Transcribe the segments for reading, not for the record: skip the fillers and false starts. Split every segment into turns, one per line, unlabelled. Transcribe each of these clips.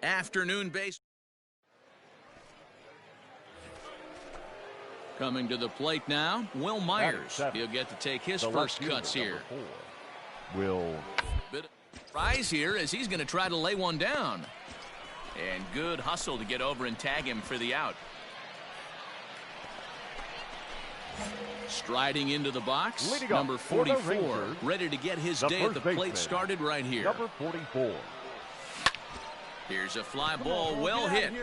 Afternoon base. Coming to the plate now, Will Myers. He'll get to take his first cuts here.
Will.
Bit of surprise here as he's going to try to lay one down. And good hustle to get over and tag him for the out. Striding into the box, number 44, ready to get his day at the plate started right here.
Number 44.
Here's a fly ball, well hit.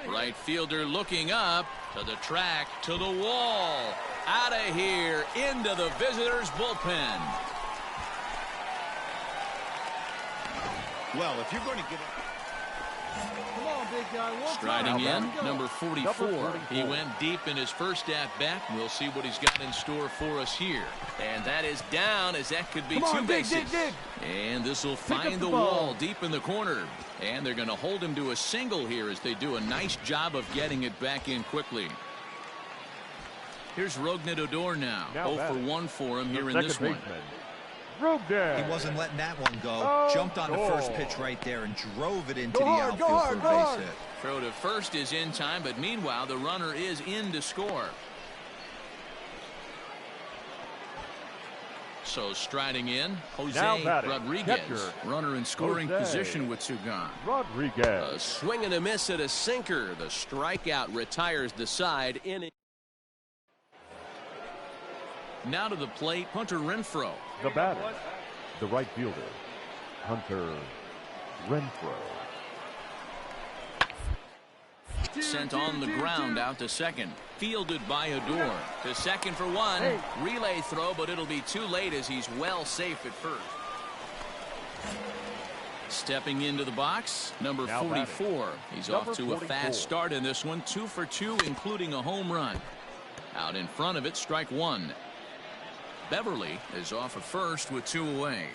Right fielder looking up to the track, to the wall. Out of here, into the visitors' bullpen.
Well, if you're going to give it.
Come on, big guy.
Striding in, number 44. He went deep in his first at-bat. We'll see what he's got in store for us here. And that is down, as that could be two bases. And this will find the wall deep in the corner. And they're going to hold him to a single here as they do a nice job of getting it back in quickly. Here's Rougned Odor now. 0 for 1 for him here in this one.
He wasn't letting that one go. Jumped on the first pitch right there and drove it into the outfield for a base hit.
Throw to first is in time, but meanwhile the runner is in to score. So striding in, Jose Rodriguez, runner in scoring position with two gone.
Rodriguez.
A swing and a miss at a sinker. The strikeout retires the side inning. Now to the plate, Hunter Renfroe.
The batter, the right fielder, Hunter Renfroe.
Sent on the ground out to second. Fielded by Odor. To second for one. Relay throw, but it'll be too late as he's well safe at first. Stepping into the box, number 44. He's off to a fast start in this one. 2 for 2, including a home run. Out in front of it, strike one. Beverly is off at first with 2 away.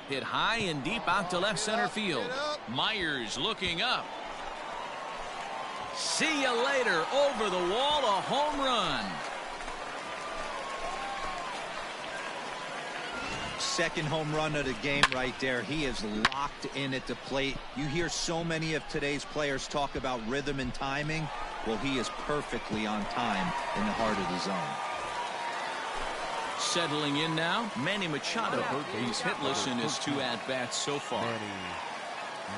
Hit high and deep out to left center field. Myers looking up. See you later. Over the wall, a home run.
Second home run of the game right there. He is locked in at the plate. You hear so many of today's players talk about rhythm and timing. Well, he is perfectly on time in the heart of the zone.
Settling in now, Manny Machado. He's hitless in his 2 at-bats so far.
Manny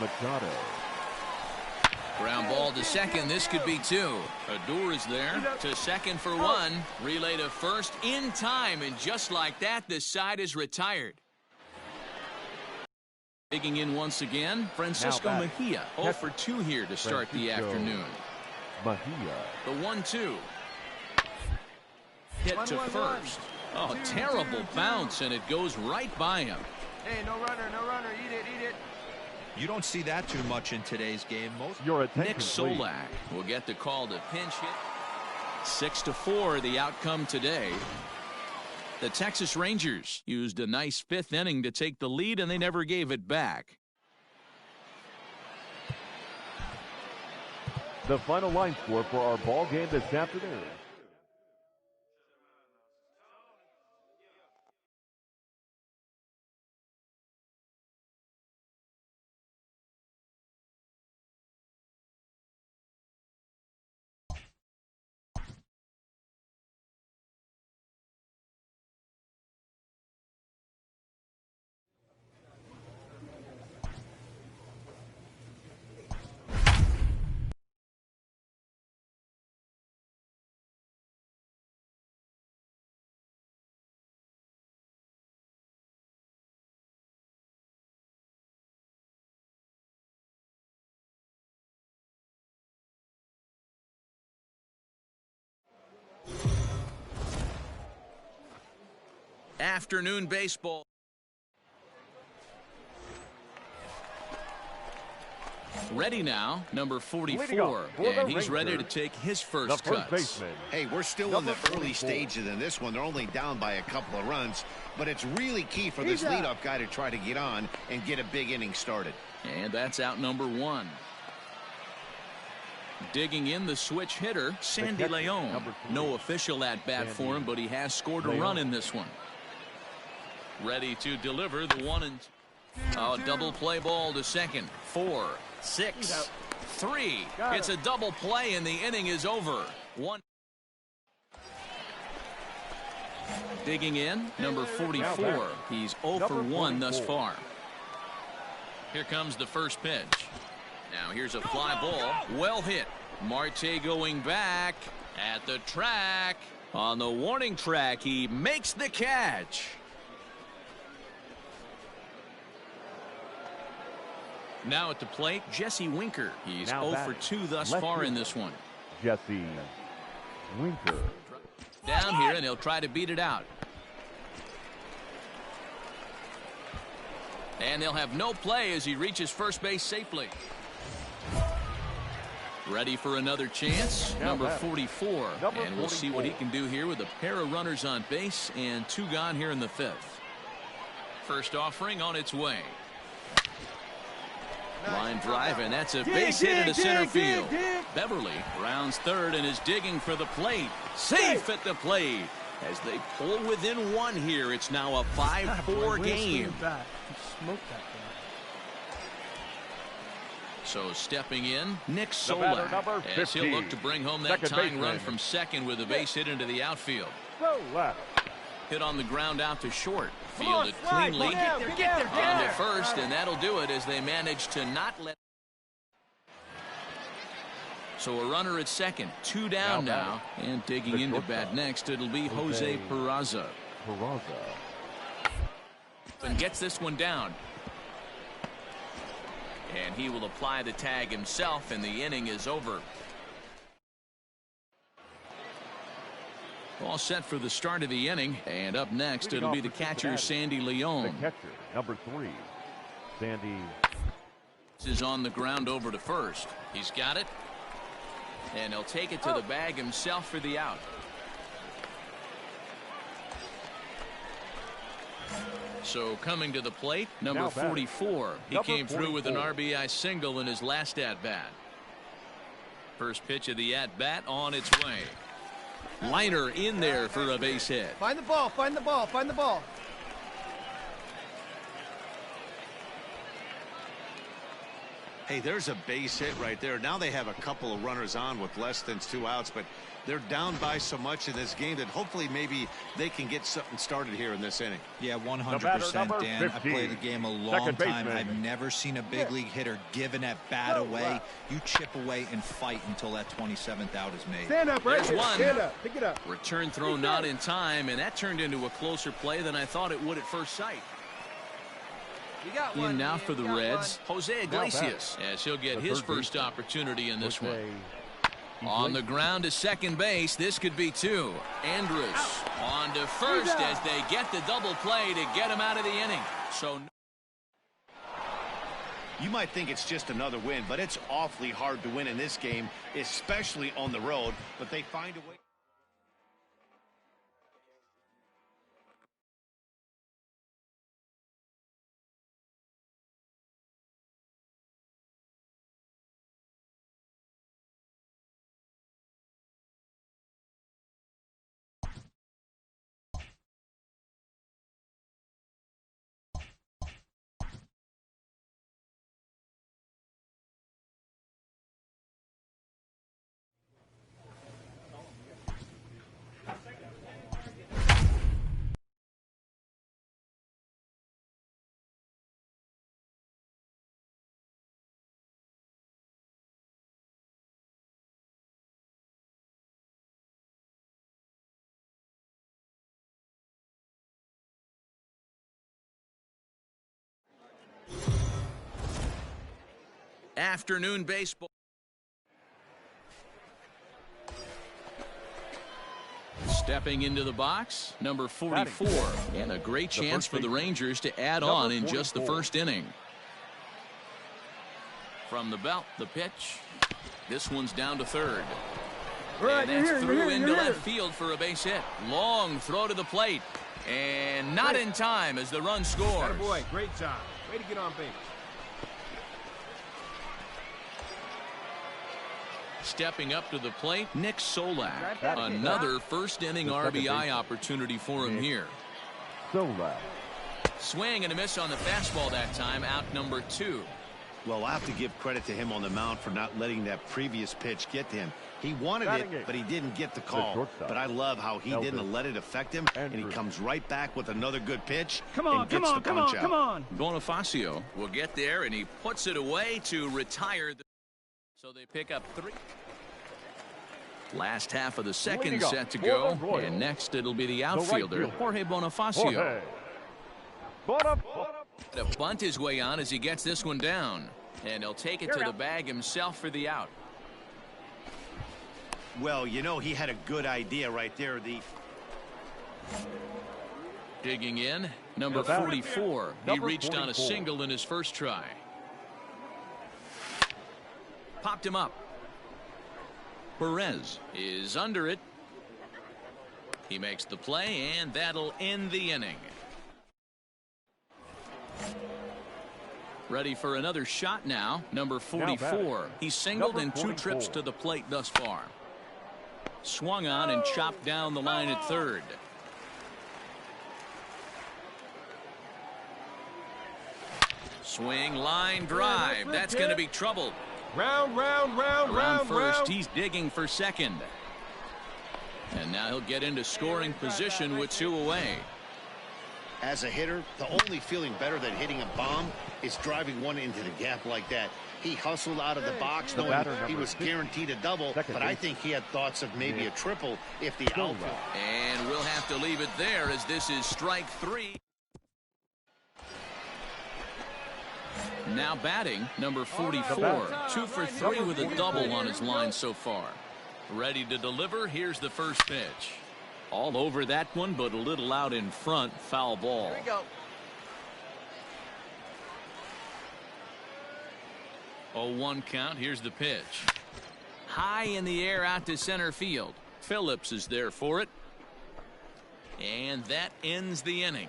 Machado.
Ground ball to second. This could be 2. Odor is there to second for 1. Relay to first in time, and just like that, the side is retired. Digging in once again, Francisco Mejia. 0 for 2 here to start the afternoon.
Mejia.
The 1-2. Hit to first. Oh, terrible bounce, and it goes right by him.
Hey, no runner, no runner. Eat it, eat it.
You don't see that too much in today's game.
Nick Solak will get the call to pinch hit. 6-4 the outcome today. The Texas Rangers used a nice 5th inning to take the lead, and they never gave it back.
The final line score for our ball game this afternoon.
Afternoon baseball. Ready now, number 44, and he's ready to take his first cuts.
Hey, we're still in the early stages in this one. They're only down by a couple of runs, but it's really key for this leadoff guy to try to get on and get a big inning started.
And that's out number 1. Digging in the switch hitter, Sandy Leon. No official at-bat for him, but he has scored a run in this one. Ready to deliver the 1-2. A double play ball to second. 4, 6, 3. It's a double play, and the inning is over. 1. Digging in, number 44. He's 0 for 1 thus far. Here comes the first pitch. Now here's a fly ball. Well hit. Marte going back at the track. On the warning track, he makes the catch. Now at the plate, Jesse Winker. He's 0 for 2 thus far in this one.
Jesse Winker.
Down here, and he'll try to beat it out. And they'll have no play as he reaches first base safely. Ready for another chance, number 44. And we'll see what he can do here with a pair of runners on base and 2 gone here in the 5th. First offering on its way. Line drive, and that's a base hit into center field. Beverly rounds third and is digging for the plate. Safe at the plate as they pull within 1 here. It's now a 5-4 game. So stepping in, Nick Solak, as he'll look to bring home that tying run from second with a base hit into the outfield. Hit on the ground out to short. Fielded cleanly. On to first, and that'll do it as they manage to not let. So a runner at second, 2 down now, and digging into bat next, it'll be Jose Peraza. And gets this one down. And he will apply the tag himself, and the inning is over. All set for the start of the inning, and up next it'll be the catcher Sandy Leon.
The catcher, number 3, Sandy.
This is on the ground over to first. He's got it, and he'll take it to the bag himself for the out. So coming to the plate, number 44. He came through with an RBI single in his last at-bat. First pitch of the at-bat on its way. Liner in there for a base hit.
Find the ball, find the ball, find the ball.
Hey, there's a base hit right there. Now they have a couple of runners on with less than 2 outs, but they're down by so much in this game that hopefully maybe they can get something started here in this inning.
Yeah, 100%, Dan. I've played the game a long time. I've never seen a big league hitter give an at-bat away. You chip away and fight until that 27th out is made.
Stand up, right?
There's one.
Stand up. Pick it up.
Return throw not in time, and that turned into a closer play than I thought it would at first sight. In now for the Reds, Jose Iglesias, as he'll get his first opportunity in this one. On the ground to second base, this could be 2. Andrus on to first as they get the double play to get him out of the inning. So
you might think it's just another win, but it's awfully hard to win in this game, especially on the road, but they find a way.
afternoon baseball. Stepping into the box, number 44, and a great chance for the Rangers to add on in just the first inning. From the belt, the pitch. This one's down to third. And that's through into left field for a base hit. Long throw to the plate. And not in time as the run scores.
Attaboy, great job. Way to get on base.
Stepping up to the plate, Nick Solak. Another first inning RBI opportunity for him here.
Solak.
Swing and a miss on the fastball that time. Out number 2.
Well, I have to give credit to him on the mound for not letting that previous pitch get to him. He wanted it, but he didn't get the call. But I love how he didn't let it affect him, and he comes right back with another good pitch and gets the punch out.
Bonifacio will get there, and he puts it away to retire. So they pick up 3. Last half of the second set to go, and next it'll be the outfielder, Jorge Bonifacio. To bunt his way on as he gets this one down, and he'll take it to the bag himself for the out.
Well, you know, he had a good idea right there.
Digging in, number 44. He reached on a single in his first try. Popped him up. Perez is under it. He makes the play, and that'll end the inning. Ready for another shot now. Number 44. He's singled in 2 trips to the plate thus far. Swung on and chopped down the line at third. Swing, line drive. That's going to be trouble. Around first, he's digging for second. And now he'll get into scoring position with 2 away.
As a hitter, the only feeling better than hitting a bomb is driving one into the gap like that. He hustled out of the box knowing he was guaranteed a double, but I think he had thoughts of maybe a triple if the outfield.
And we'll have to leave it there as this is strike 3. Now batting, number 44. 2 for 3 with a double on his line so far. Ready to deliver. Here's the first pitch. All over that one, but a little out in front. Foul ball.
Here we go.
0-1 count. Here's the pitch. High in the air out to center field. Phillips is there for it. And that ends the inning.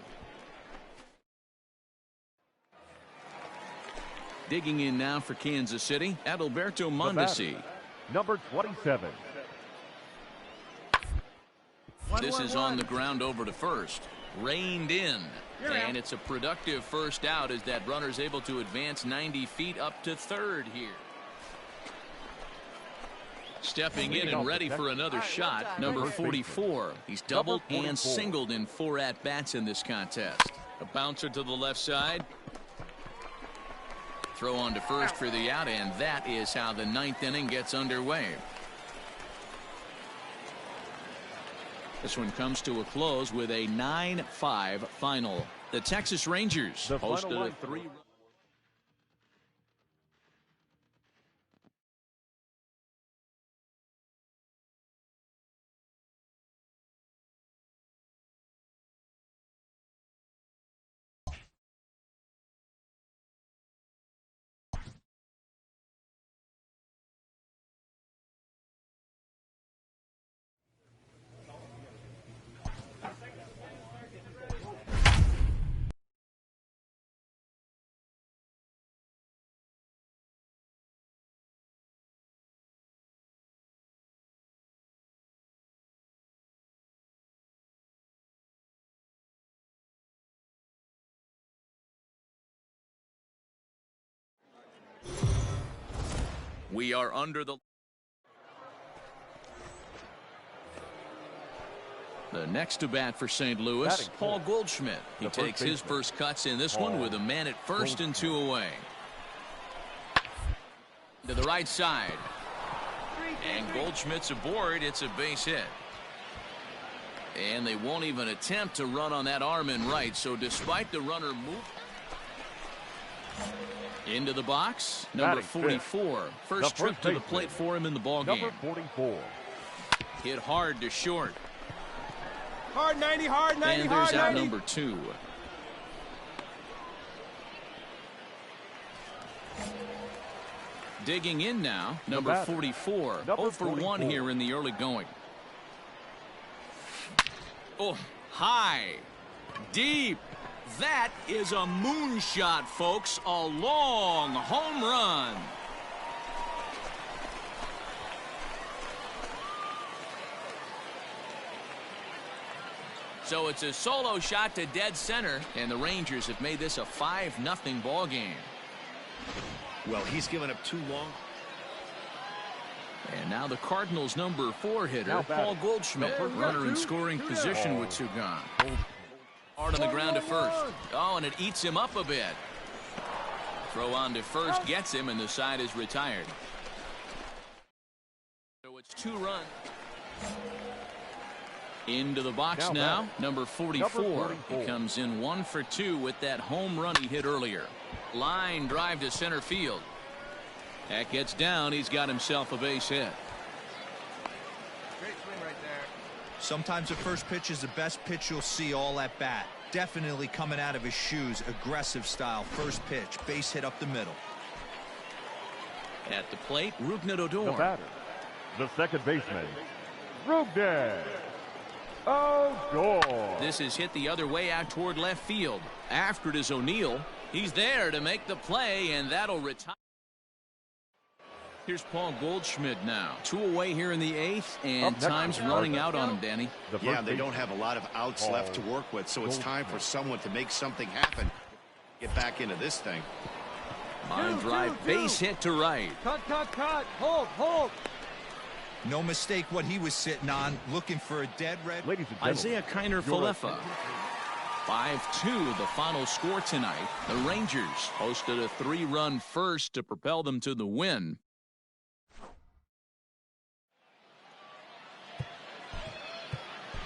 Digging in now for Kansas City, Adalberto Mondesi.
Number 27.
This is on the ground over to first. Reined in. And it's a productive first out as that runner's able to advance 90 feet up to third here. Stepping in and ready for another shot, number 44. He's doubled and singled in 4 at-bats in this contest. A bouncer to the left side. Throw on to first for the out, and that is how the 9th inning gets underway. This one comes to a close with a 9-5 final. The Texas Rangers hosted a 3. We are under the next to bat for St. Louis, Paul Goldschmidt. He takes his first cuts in this one with a man at first and 2 away. To the right side. And Goldschmidt's aboard. It's a base hit. And they won't even attempt to run on that arm in right. So despite the runner move into the box, number 44. First trip to the plate for him in the ballgame.
Number 44.
Hit hard to short.
Hard 90, hard 90,
and
hard
there's out
90.
number 2. Digging in now, number 44. 0 for 1 here in the early going. Oh, high, deep. That is a moonshot, folks. A long home run. So it's a solo shot to dead center, and the Rangers have made this a 5-0 ball game.
Well, he's given up too long.
And now the Cardinals' number 4 hitter, Paul Goldschmidt, runner in scoring position with 2 gone. Hard on the ground to first. Oh, and it eats him up a bit. Throw on to first gets him, and the side is retired. So it's 2 runs. Into the box now, number 44. He comes in 1 for 2 with that home run he hit earlier. Line drive to center field. That gets down. He's got himself a base hit.
Great swing right there.
Sometimes the first pitch is the best pitch you'll see all at bat. Definitely coming out of his shoes. Aggressive style. First pitch. Base hit up the middle.
At the plate, Rougned Odor.
The batter, the second baseman, Rougned Odor.
This is hit the other way out toward left field. After it is O'Neill. He's there to make the play, and that'll retire. Here's Paul Goldschmidt now. 2 away here in the 8th, and time's running out on him, Danny.
Yeah, they don't have a lot of outs left to work with, so it's time for someone to make something happen. Get back into this thing.
Line drive, base hit to right.
Cut. Hold.
No mistake what he was sitting on, looking for a dead red.
Ladies and gentlemen,
Isaiah Kiner-Falefa. 5-2 the final score tonight. The Rangers hosted a 3-run first to propel them to the win.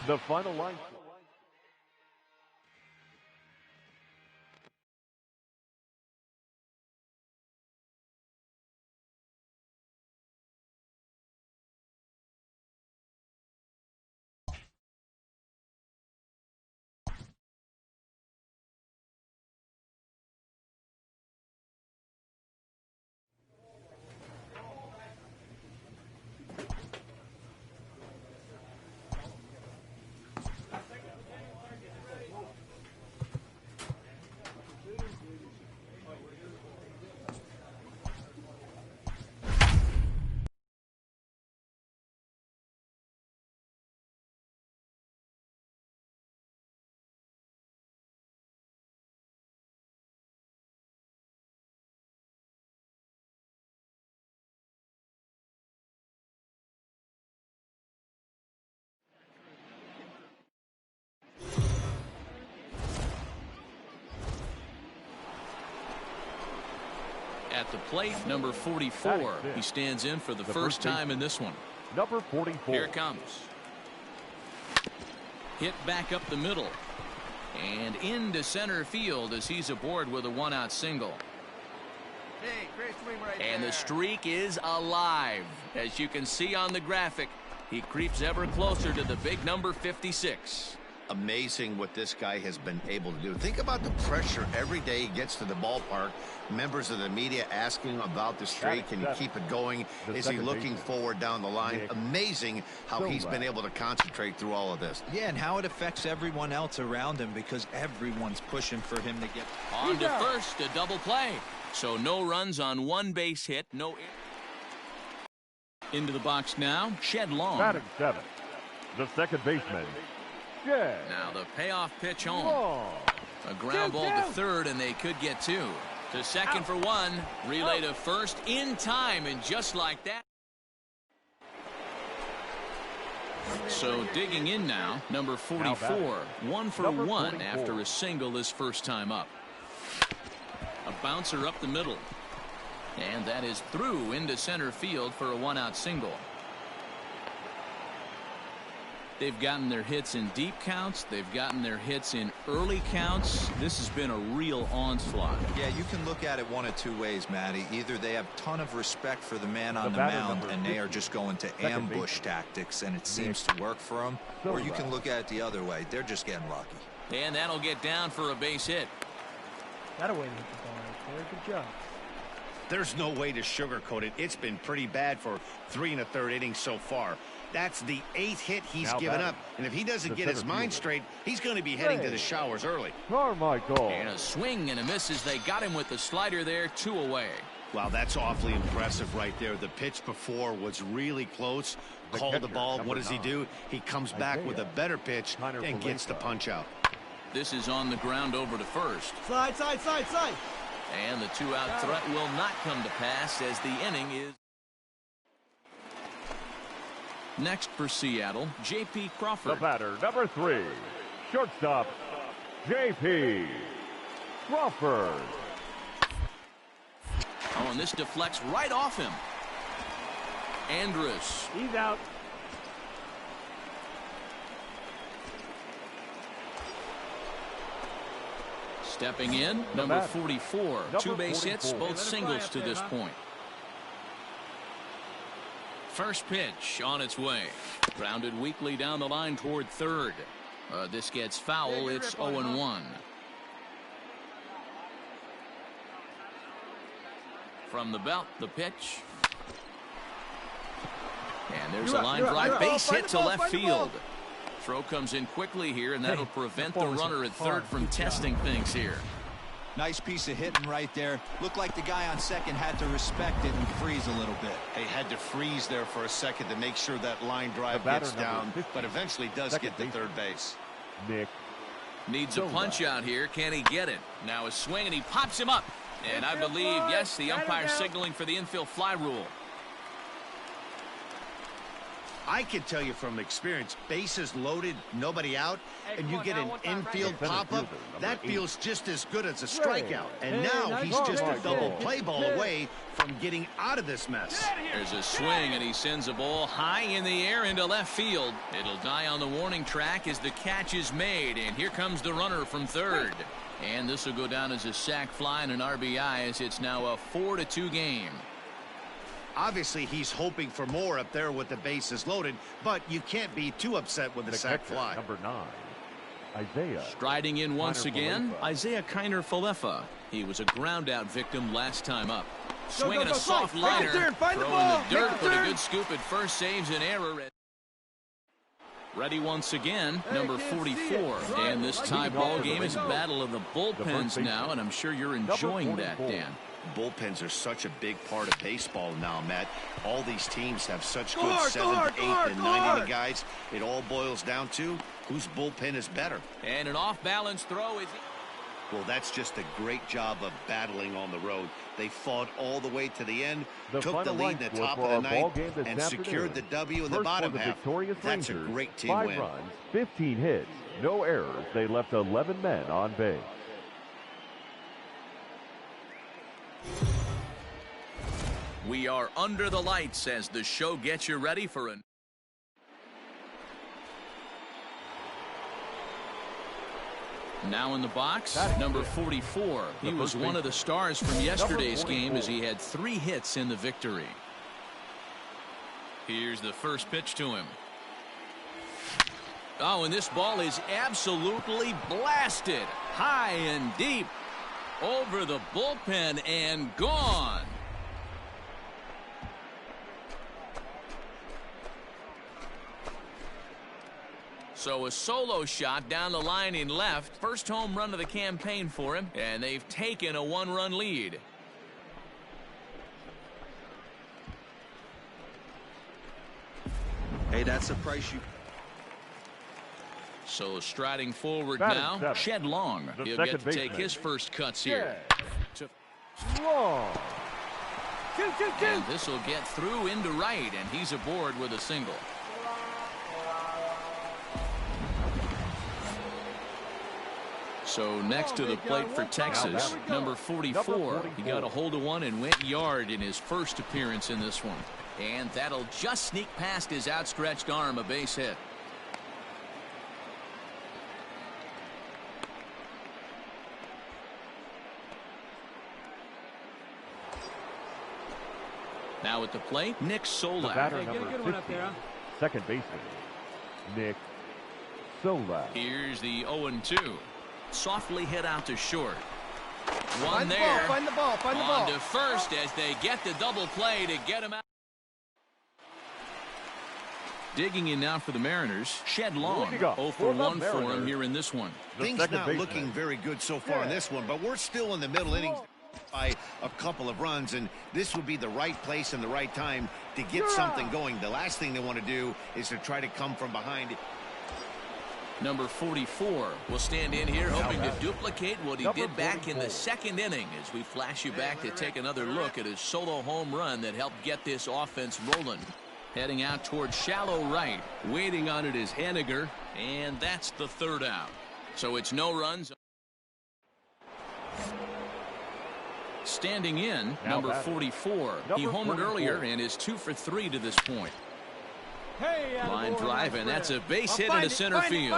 the final line.
At the plate, number 44. He stands in for the first time in this one.
Number 44.
Here it comes. Hit back up the middle. And into center field as he's aboard with a one-out single.
Hey, great swing right there.
And the streak is alive. As you can see on the graphic, he creeps ever closer to the big number 56.
Amazing what this guy has been able to do. Think about the pressure every day he gets to the ballpark. Members of the media asking him about the streak. Can he keep it going? Is he looking forward down the line? Amazing how he's been able to concentrate through all of this.
Yeah, and how it affects everyone else around him because everyone's pushing for him to get
on to first, a double play. So no runs on one base hit. No. Into the box now, Shed Long.
Batting 7. The second baseman. Yeah.
Now the payoff pitch home. A ground ball to third, and they could get 2. To second for 1. Relay to first in time, and just like that. So digging in now, number 44. 1 for 1 after a single his first time up. A bouncer up the middle. And that is through into center field for a one-out single. They've gotten their hits in deep counts. They've gotten their hits in early counts. This has been a real onslaught.
Yeah, you can look at it one of 2 ways, Matty. Either they have a ton of respect for the man on the mound, and they are just going to ambush tactics, and it seems to work for them. Or you can look at it the other way. They're just getting lucky.
And that'll get down for a base hit.
That way to hit the ball right there. Good job.
There's no way to sugarcoat it. It's been pretty bad for 3 1/3 innings so far. That's the 8th hit he's given up. And if he doesn't get his mind straight, he's going to be heading to the showers early.
Carmichael.
And a swing and a miss as they got him with the slider there, 2 away.
Wow, that's awfully impressive right there. The pitch before was really close. Called the ball. What does he do? He comes back with a better pitch and gets the punch out.
This is on the ground over to first.
Side, side, side, side.
And the two-out threat will not come to pass as the inning is. Next for Seattle, J.P. Crawford.
The batter, number 3, shortstop, J.P. Crawford.
Oh, and this deflects right off him. Andrus.
He's out.
Stepping in, number 44. Two base hits, both singles to this point. First pitch on its way. Grounded weakly down the line toward third. This gets foul. It's 0-1. From the belt, the pitch. And there's a line drive. Base hit to left field. Throw comes in quickly here, and that'll prevent the runner at third from testing things here.
Nice piece of hitting right there. Looked like the guy on second had to respect it and freeze a little bit.
He had to freeze there for a second to make sure that line drive gets down, but eventually does get to third base.
Nick
needs a punch out here. Can he get it? Now a swing, and he pops him up. And I believe, yes, the umpire signaling for the infield fly rule.
I can tell you from experience, bases loaded, nobody out, and you get an infield pop-up, that feels just as good as a strikeout. And now he's just a double play ball away from getting out of this mess.
There's a swing, and he sends a ball high in the air into left field. It'll die on the warning track as the catch is made, and here comes the runner from third. And this will go down as a sac fly and an RBI, as it's now a 4-2 game.
Obviously, he's hoping for more up there with the bases loaded, but you can't be too upset with the sac fly.
Number 9, Isaiah.
Striding in once again, Isaiah Kiner-Falefa. He was a ground-out victim last time up. Swinging a soft liner, throwing the dirt, but a good scoop at first, saves an error. Ready once again, number 44. And this tie ball game is a battle of the bullpens now, and I'm sure you're enjoying that, Dan.
Bullpens are such a big part of baseball now, Matt. All these teams have such good 7th, 8th, and 9th inning guys. It all boils down to whose bullpen is better.
And an off-balance throw is...
Well, that's just a great job of battling on the road. They fought all the way to the end, took the lead in the top of the ninth, and secured the W in the bottom half. That's a great team win.
5 runs, 15 hits, no errors. They left 11 men on base.
We are under the lights as the show gets you ready for an... Now in the box, number 44. He was one of the stars from yesterday's game as he had 3 hits in the victory. Here's the first pitch to him. Oh, and this ball is absolutely blasted. High and deep. Over the bullpen and gone. So a solo shot down the line in left. First home run of the campaign for him, and they've taken a 1-run lead.
Hey, that's a price you...
So striding forward now, Shed Long. He'll get to take his first cuts here.
Long.
And this will get through into right, and he's aboard with a single. So next to the plate for Texas, number 44. He got a hold of one and went yard in his first appearance in this one. And that'll just sneak past his outstretched arm, a base hit. Now at the plate, Nick Solak.
The batter, number 15, second baseman, Nick Solak.
Here's the 0-2. Softly hit out to short. One
Find
there.
Find the ball. Find the ball.
On to first as they get the double play to get him out. Digging in now for the Mariners, Shed Long. 0 for 1 for him here in this one.
Things not looking very good so far in this one, but we're still in the middle innings. by a couple of runs, and this would be the right place and the right time to get something going. The last thing they want to do is to try to come from behind.
Number 44 will stand in here hoping to duplicate what he did back in the second inning as we flash you back to take another look at his solo home run that helped get this offense rolling. Heading out towards shallow right. Waiting on it is Henniger, and that's the third out. So it's no runs. Standing in, number 44. He homered earlier and is 2 for 3 to this point. Line drive, and that's a base hit into center field.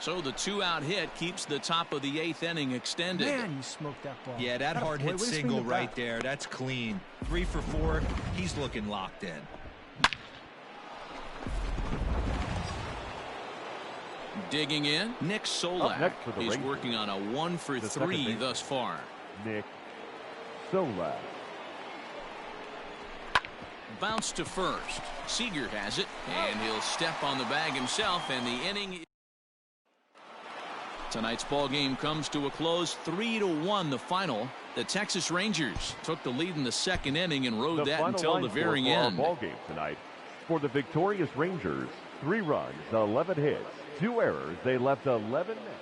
So the 2-out hit keeps the top of the 8th inning extended.
Man, you smoked that ball.
Yeah, that hard hit single right there. That's clean. 3 for 4. He's looking locked in.
Digging in, Nick Solak. He's working on a 1 for 3 thus far.
Nick Solak.
Bounce to first. Seager has it, and he'll step on the bag himself, and the inning. Tonight's ball game comes to a close, 3-1 the final. The Texas Rangers took the lead in the second inning and rode that until the very end.
Ball game tonight for the victorious Rangers: 3 runs, 11 hits, 2 errors. They left 11 men.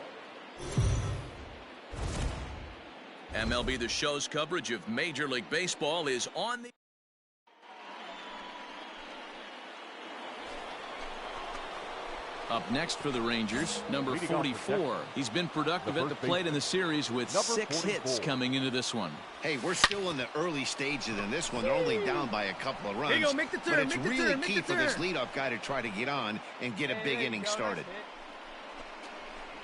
MLB The Show's coverage of Major League Baseball is on the. Up next for the Rangers, number 44. He's been productive at the plate in the series with 6 hits coming into this one.
Hey, we're still in the early stages in this one. They're only down by a couple of runs.
Here you go, make the turn,
but it's really key for this leadoff guy to try to get on and get a big inning started.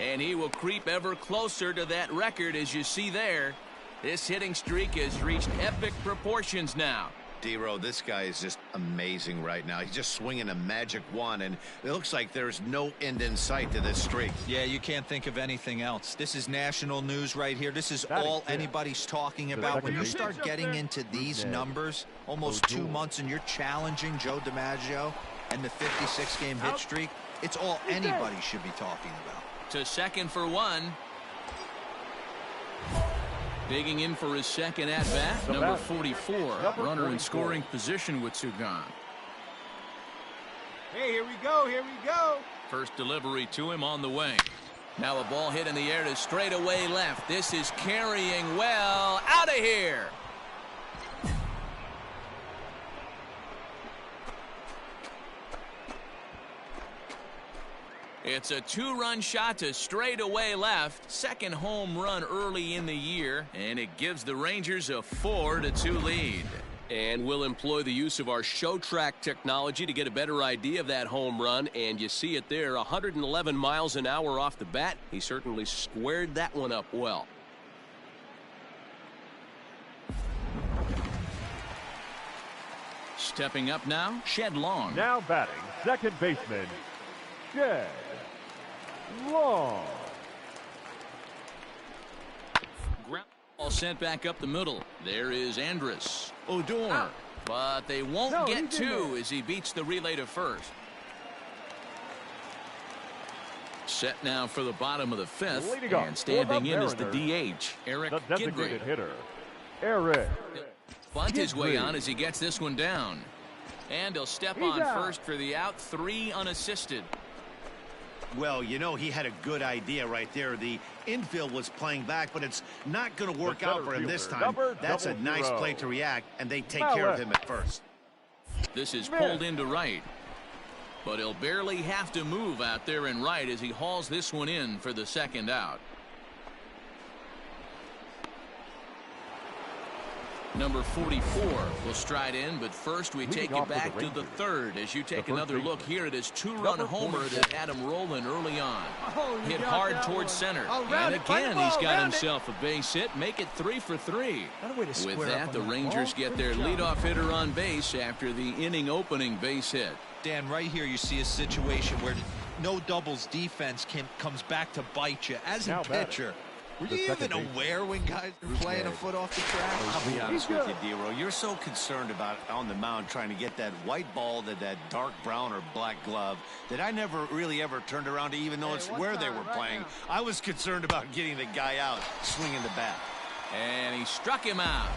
And he will creep ever closer to that record, as you see there. This hitting streak has reached epic proportions now.
D-Row, this guy is just amazing right now. He's just swinging a magic wand, and it looks like there's no end in sight to this streak.
Yeah, you can't think of anything else. This is national news right here. This is all anybody's talking about. When you start getting into these numbers, almost 2 months, and you're challenging Joe DiMaggio and the 56-game hit streak, it's all anybody should be talking about.
To second for 1. Digging in for his second at-bat, number 44. Runner in scoring position with Sugan.
Hey, here we go, here we go.
First delivery to him on the way. Now a ball hit in the air to straightaway left. This is carrying well. Out of here. It's a 2-run shot to straightaway left. Second home run early in the year, and it gives the Rangers a 4-2 lead. And we'll employ the use of our show track technology to get a better idea of that home run. And you see it there, 111 miles an hour off the bat. He certainly squared that one up well. Stepping up now, Shed Long.
Now batting, second baseman, Shed Long.
Ground ball sent back up the middle. There is Andrus. Odor. But they won't get 2 as he beats the relay to first. Set now for the bottom of the 5th. And standing in is the DH, Eric
the designated
Gidry.
hitter, Eric.
Bunt his way on as he gets this one down. And he'll step on first for the out. 3 unassisted.
Well, you know, he had a good idea right there. The infield was playing back, but it's not going to work out for him this time. That's a nice play to react, and they take care of him at first.
This is pulled into right. But he'll barely have to move out there in right as he hauls this one in for the second out. Number 44 will stride in, but first we take you back to the 3rd as you take another look here at his 2-run homer that had him rolling early on. Hit hard towards center. And again, he's got himself a base hit. Make it 3 for 3. With that, the Rangers get their leadoff hitter on base after the inning opening base hit.
Dan, right here you see a situation where no doubles defense comes back to bite you. As a pitcher, were you even aware when guys were playing a foot off the track?
I'll be honest with you, D-Row. You're so concerned about on the mound trying to get that white ball to that dark brown or black glove that I never really ever turned around to even know it's where they were playing. I was concerned about getting the guy out swinging the bat.
And he struck him out.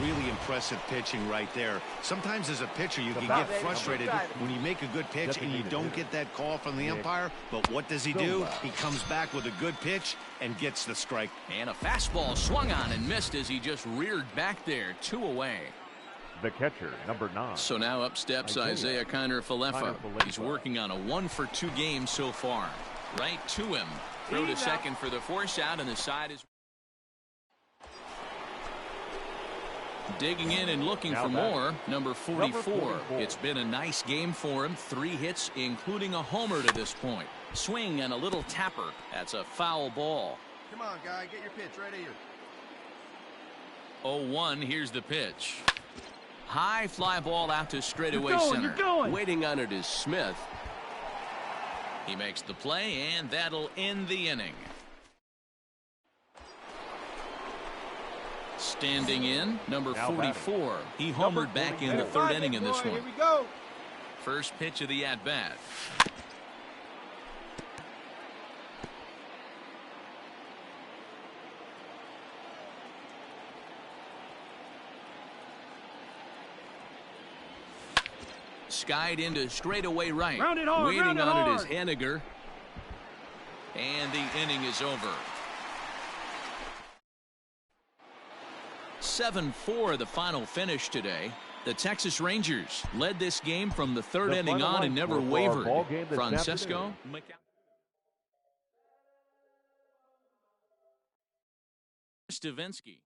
Really impressive pitching right there. Sometimes as a pitcher you can get frustrated when you make a good pitch and you don't get that call from the umpire. But what does he do? He comes back with a good pitch and gets the strike.
And a fastball swung on and missed as he just reared back there. 2 away.
The catcher, number 9.
So now up steps Isaiah Kiner-Falefa. He's working on a 1-for-2 game so far. Right to him. Throw to second for the force out, and the side is digging in and looking for more. Number 44. It's been a nice game for him. 3 hits, including a homer to this point. Swing and a little tapper. That's a foul ball.
Come on, guy. Get your pitch right here.
0-1. Here's the pitch. High fly ball out to straightaway center. Waiting on it is Smith. He makes the play, and that'll end the inning. Standing in, number 44. He homered back in the 3rd inning in this one.
Here we go.
First pitch of the at-bat. Skied into straightaway right. Waiting on it is Henniger. And the inning is over. 7-4 the final finish today. The Texas Rangers led this game from the 3rd inning on and never wavered. Francesco Stavinsky.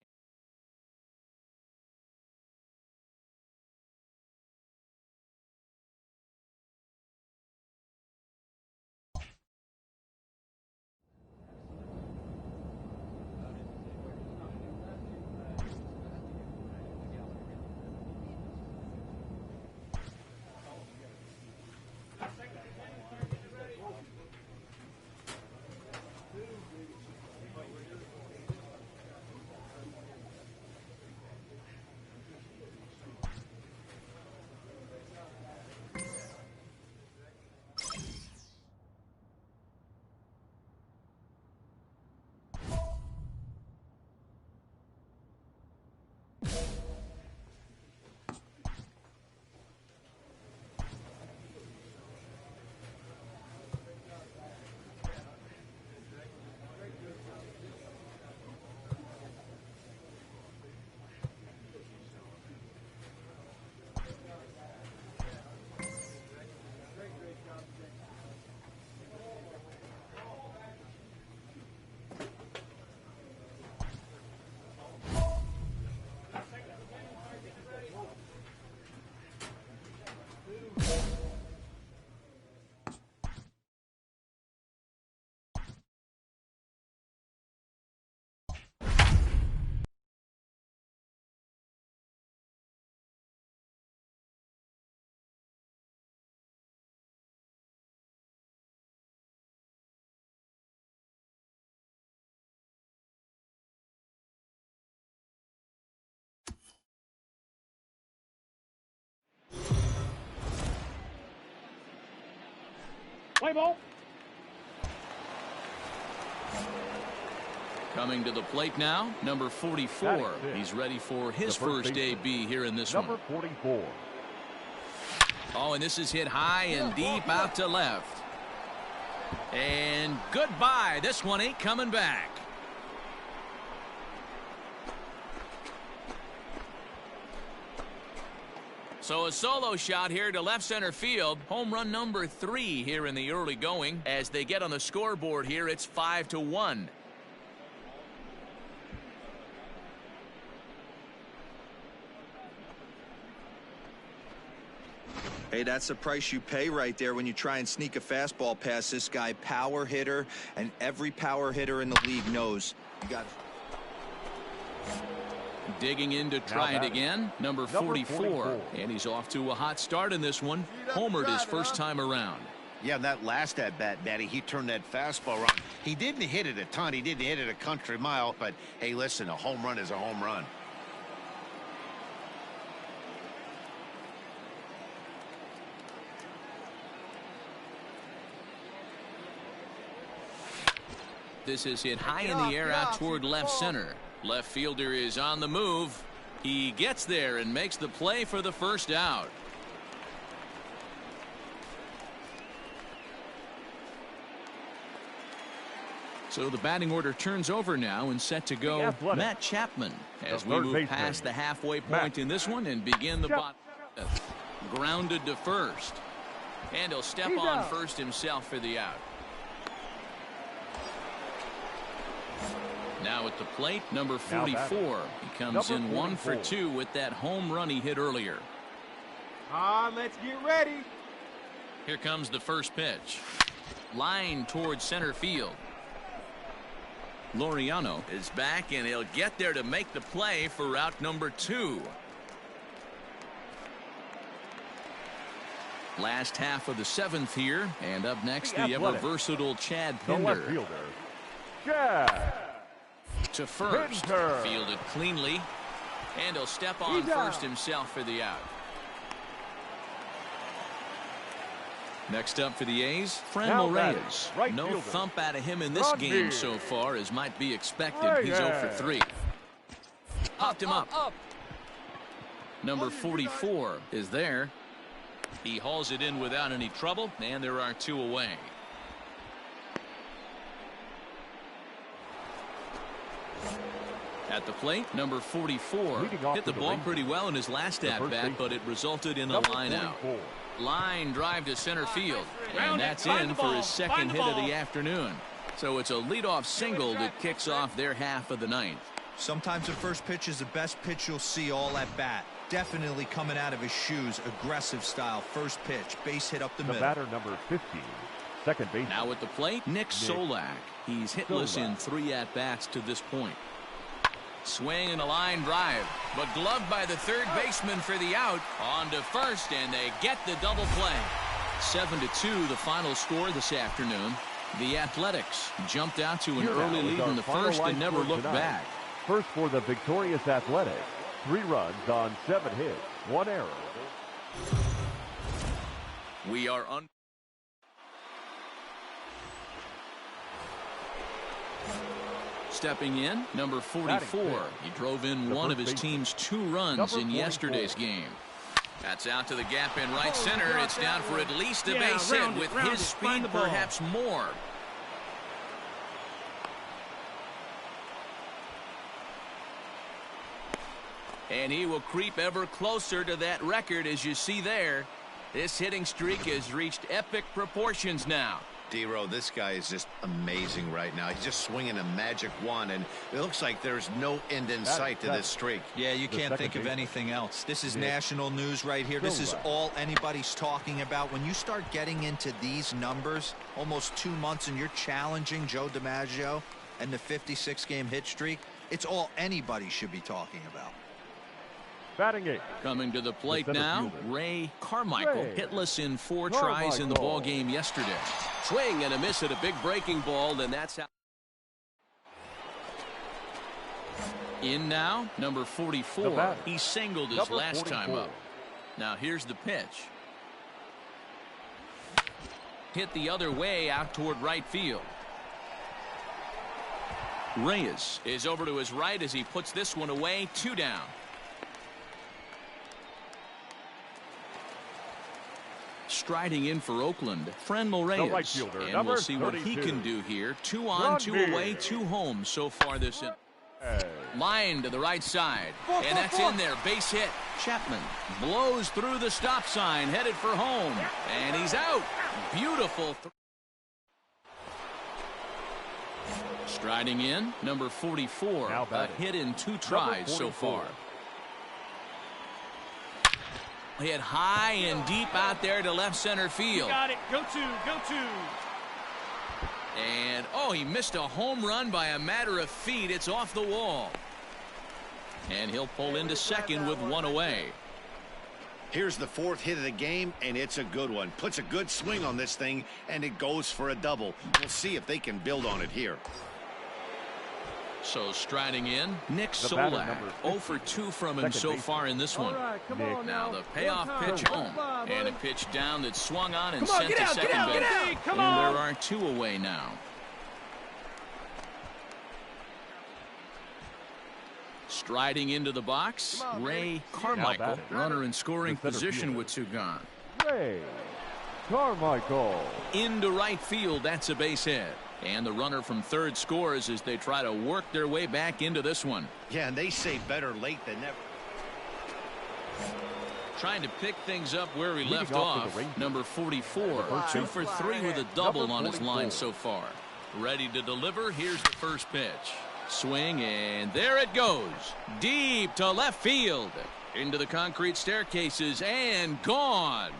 Play ball.
Coming to the plate now, number 44. He's ready for his first AB here in this one.
Number 44.
Oh, and this is hit high and deep out to left. And goodbye. This one ain't coming back. So a solo shot here to left center field. Home run number 3 here in the early going. As they get on the scoreboard here, it's 5-1.
Hey, that's the price you pay right there when you try and sneak a fastball past this guy. Power hitter, and every power hitter in the league knows you got.
Digging in to try it again, number 44. And he's off to a hot start in this one. Homered his first time around.
Yeah, that last at-bat, Matty, he turned that fastball around. He didn't hit it a ton. He didn't hit it a country mile. But, hey, listen, a home run is a home run.
This is hit high in the air out toward left center. Left fielder is on the move. He gets there and makes the play for the first out. So the batting order turns over now and set to go Matt Chapman as we move past the halfway point in this one and begin the bottom. Grounded to first. And he'll step on first himself for the out. Now at the plate, number 44. He comes in 1 for 2 with that home run he hit earlier.
Let's get ready.
Here comes the first pitch. Line towards center field. Laureano is back, and he'll get there to make the play for route number 2. Last half of the 7th here, and up next the ever-versatile Chad Pinder. To first, fielded cleanly, and he'll step on first himself for the out. Next up for the A's, Franmil Reyes. No thump out of him in this game so far as might be expected. He's 0 for 3. Popped him up. Number 44 is there. He hauls it in without any trouble, and there are 2 away. At the plate, number 44 hit the ball pretty well in his last at-bat, but it resulted in a line out. Line drive to center field, and that's in for his second hit of the afternoon. So it's a leadoff single that kicks off their half of the 9th.
Sometimes the first pitch is the best pitch you'll see all at bat. Definitely coming out of his shoes, aggressive style. First pitch, base hit up the middle.
Batter number 15, second base.
Now at the plate, Nick Solak. He's hitless in 3 at-bats to this point. Swing and a line drive, but gloved by the third baseman for the out. On to first, and they get the double play. 7-2 the final score this afternoon. The Athletics jumped out to an early lead in the first and never looked back.
First for the victorious Athletics. 3 runs on 7 hits, 1 error.
We are on. Stepping in, number 44. He drove in one of his team's 2 runs in yesterday's game. That's out to the gap in right center. It's down for at least a base hit with his speed, perhaps more. And he will creep ever closer to that record, as you see there. This hitting streak has reached epic proportions now.
D-Row, this guy is just amazing right now. He's just swinging a magic wand, and it looks like there's no end in sight to this streak.
Yeah, you can't think of anything else. This is national news right here. This is all anybody's talking about. When you start getting into these numbers, almost 2 months, and you're challenging Joe DiMaggio and the 56-game hit streak, it's all anybody should be talking about.
Batting 8.
Coming to the plate now, Ray Carmichael, hitless in 4 tries in the ball game yesterday. Swing and a miss at a big breaking ball, and that's how. In now, number 44. He singled his last time up. Now here's the pitch. Hit the other way out toward right field. Reyes is over to his right as he puts this one away. 2 down. Striding in for Oakland, Franmil Reyes, and we'll see what he can do here. 2 on, 2 away, 2 home so far this inning. Line to the right side, and that's in there. Base hit. Chapman blows through the stop sign, headed for home, and he's out. Beautiful. Striding in, number 44. A hit in 2 tries so far. Hit high and deep out there to left center field.
You got it. Go to.
And, oh, he missed a home run by a matter of feet. It's off the wall. And he'll pull into second with 1 away.
Here's the 4th hit of the game, and it's a good one. Puts a good swing on this thing, and it goes for a double. We'll see if they can build on it here.
So striding in, Nick Solak. 0 for 2 from him so far in this one. Now the payoff pitch home. And a pitch down that's swung on and sent to second base. And there are 2 away now. Striding into the box, Ray Carmichael, runner in scoring position with two gone.
Ray Carmichael.
Into right field, that's a base hit. And the runner from third scores as they try to work their way back into this one.
Yeah, and they say better late than never.
Trying to pick things up where he left off. Number 44, 2 for 3 with a double on his line so far. Ready to deliver. Here's the first pitch. Swing, and there it goes. Deep to left field. Into the concrete staircases, and gone.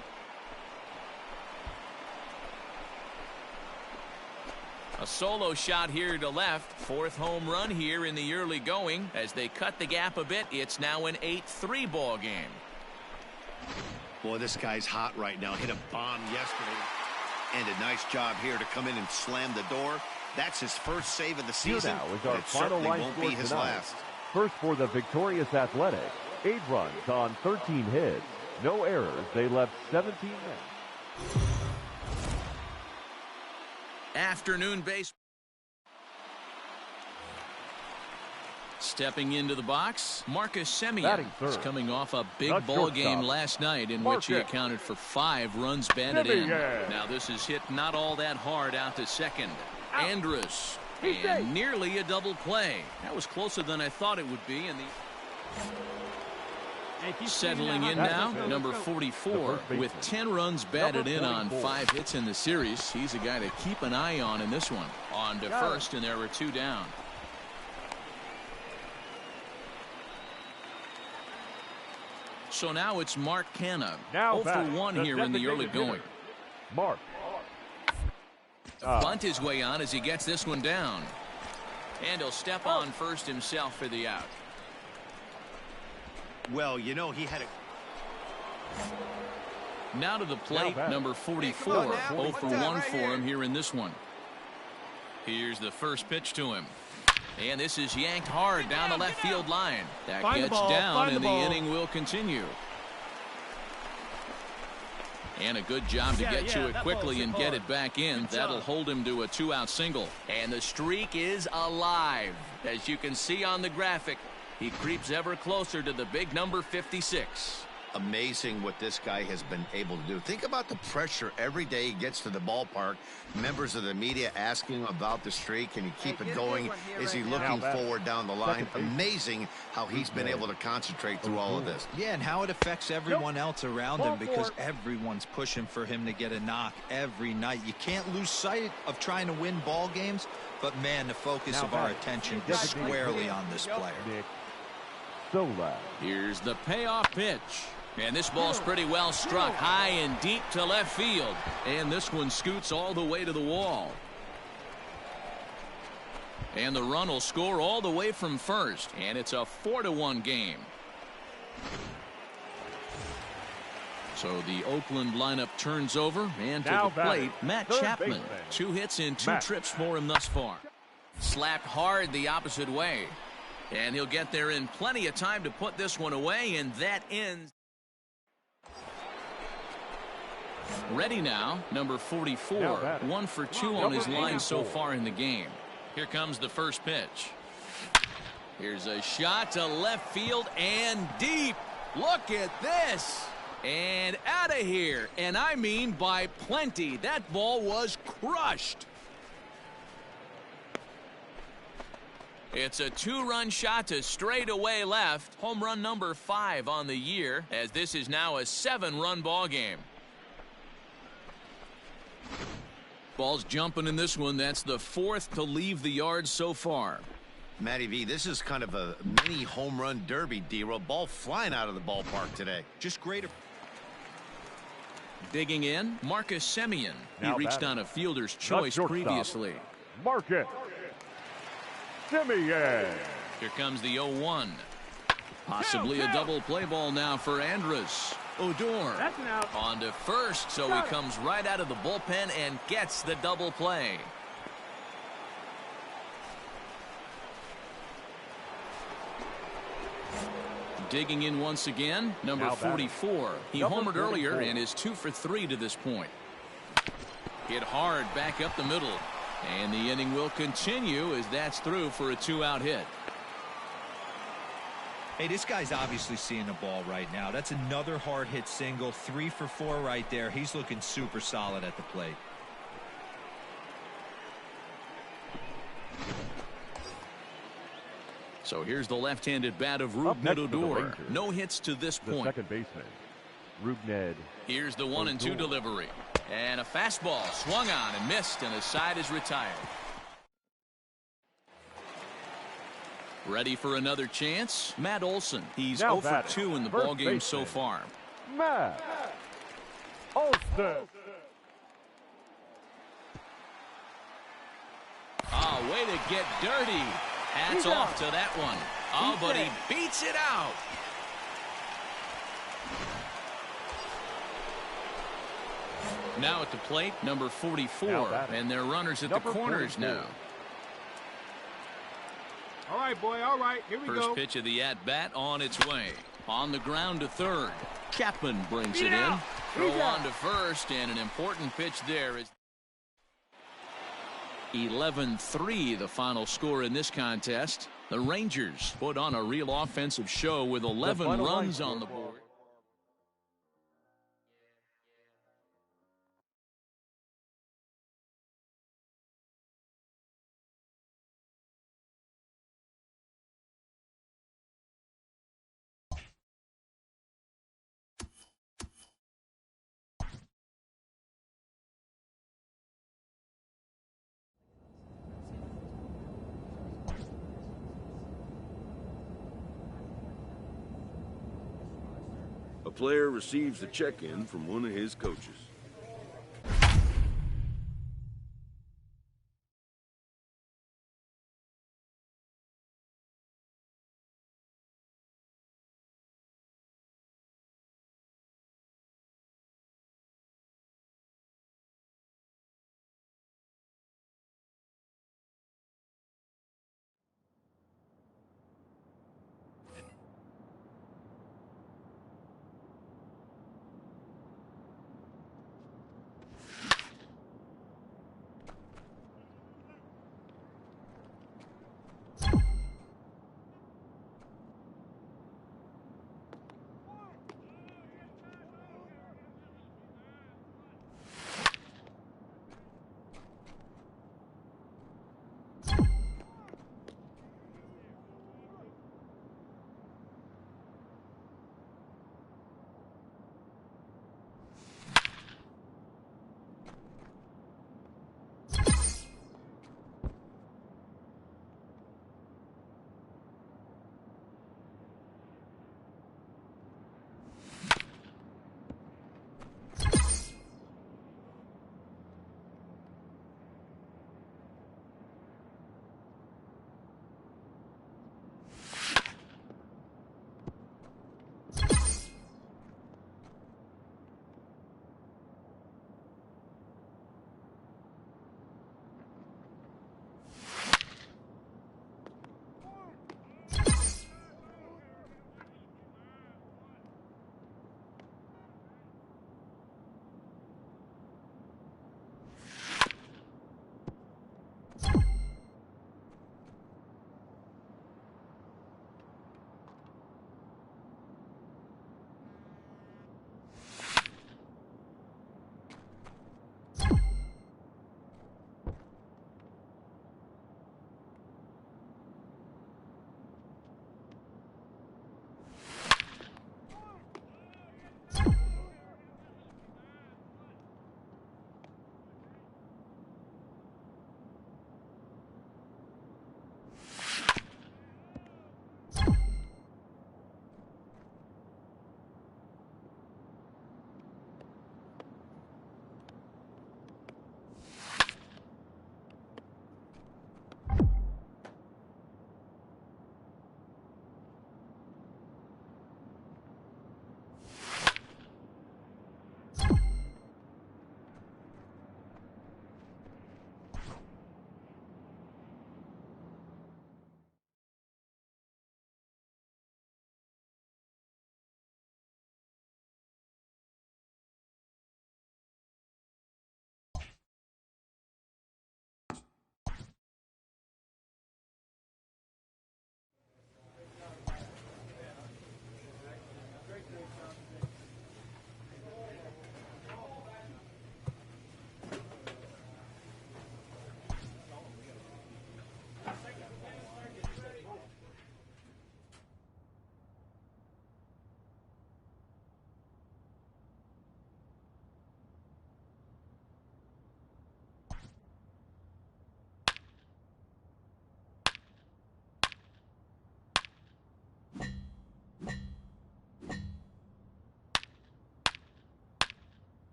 A solo shot here to left. Fourth home run here in the early going. As they cut the gap a bit, it's now an 8-3 ball game.
Boy, this guy's hot right now. Hit a bomb yesterday. And a nice job here to come in and slam the door. That's his first save of the season.
Here now is our
it
final
certainly
line
won't
score
be his
tonight.
last.
First for the victorious Athletics. 8 runs on 13 hits. No errors. They left 17 men.
Afternoon base. Stepping into the box, Marcus Semien is coming off a big ball game last night in which he accounted for 5 runs batted in. Now this is hit not all that hard out to second. Andrus, and nearly a double play. That was closer than I thought it would be. And settling in now, number 44, with 10 runs batted in on 5 hits in the series. He's a guy to keep an eye on in this one. On to first, and there were 2 down. So now it's Mark Canha. 0 for 1 here in the early going.
Mark.
Bunt his way on as he gets this one down. And he'll step on first himself for the out.
Well, you know, he had a...
Now to the plate, number 44. 0 for 1 for him here in this one. Here's the first pitch to him. And this is yanked hard down the left field line. That gets down, and the inning will continue. And a good job to get to it quickly and get it back in. That'll hold him to a 2-out single. And the streak is alive. As you can see on the graphic, he creeps ever closer to the big number 56.
Amazing what this guy has been able to do. Think about the pressure every day he gets to the ballpark. Members of the media asking about the streak. Can he keep it going? Is he looking forward down the line? Amazing how he's been able to concentrate through all of this.
Yeah, and how it affects everyone else around him, because everyone's pushing for him to get a knock every night. You can't lose sight of trying to win ball games, but man, the focus of our attention is squarely on this player.
Here's the payoff pitch. And this ball's pretty well struck high and deep to left field. And this one scoots all the way to the wall. And the run will score all the way from first. And it's a 4-1 game. So the Oakland lineup turns over. And to the plate, Matt Chapman. 2 hits and 2 trips for him thus far. Slapped hard the opposite way. And he'll get there in plenty of time to put this one away. And that ends. Ready now, number 44. 1 for 2 on his line so far in the game. Here comes the first pitch. Here's a shot to left field and deep. Look at this. And out of here. And I mean by plenty. That ball was crushed. It's a 2-run shot to straightaway left. Home run number 5 on the year, as this is now a 7-run ball game. Ball's jumping in this one. That's the 4th to leave the yard so far.
Matty V, this is kind of a mini home run derby, D-Roll. Ball flying out of the ballpark today.
Just great.
Digging in, Marcus Semien. He reached on a fielder's choice previously.
Marcus Semien.
Here comes the 0-1. Possibly a double play ball now for Andrus. Odor on to first, so he comes right out of the bullpen and gets the double play. Digging in once again, number 44. He homered earlier and is 2 for 3 to this point. Hit hard back up the middle, and the inning will continue as that's through for a 2-out hit.
Hey, this guy's obviously seeing the ball right now. That's another hard hit single. 3 for 4 right there. He's looking super solid at the plate.
So here's the left-handed bat of Rougned Odor. No hits to this point.
The second baseman, Rougned.
Here's the 1-2 delivery. And a fastball swung on and missed, and his side is retired. Ready for another chance? Matt Olson. He's 0 for 2 in the ballgame so far.
Matt Olson.
Oh, way to get dirty. Hats off to that one. Oh, but he beats it out. Now at the plate, number 44. And their runners at the corners now.
All right, boy. All right. Here we go.
First pitch of the at-bat on its way. On the ground to third. Chapman brings it in. Throw on to first, and an important pitch there is 11-3, the final score in this contest. The Rangers put on a real offensive show with 11 runs on the board.
A player receives a check-in from one of his coaches.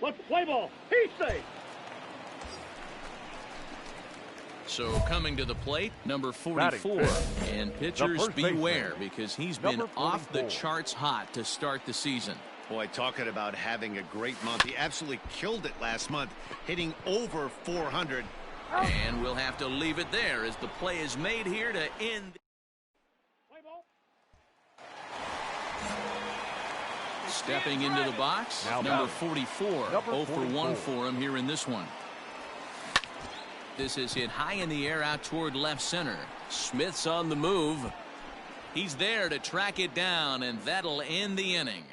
Let's play ball. He's safe.
So coming to the plate, number 44. And pitchers beware because he's been off the charts hot to start the season.
Boy, talking about having a great month. He absolutely killed it last month, hitting over 400.
And we'll have to leave it there as the play is made here to end. Stepping into the box, number 44. 0 for 1 for him here in this one. This is hit high in the air out toward left center. Smith's on the move. He's there to track it down, and that'll end the inning.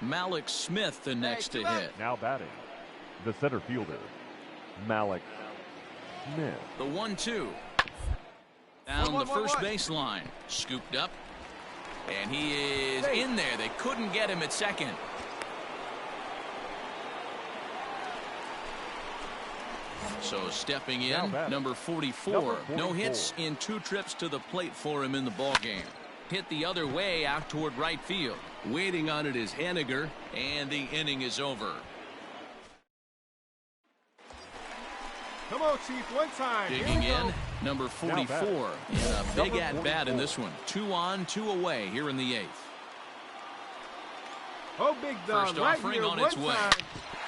Malik Smith the next to hit.
Now batting, the center fielder, Malik Smith.
The 1-2. Down the first baseline. Scooped up. And he is in there. They couldn't get him at second. So stepping in, number 44. No hits in 2 trips to the plate for him in the ball game. Hit the other way out toward right field. Waiting on it is Henniger, and the inning is over.
Come on, Chief, one time.
Digging in, number 44. And a big at-bat in this one. 2 on, 2 away here in the 8th.
Oh, big dog.
First offering on its way.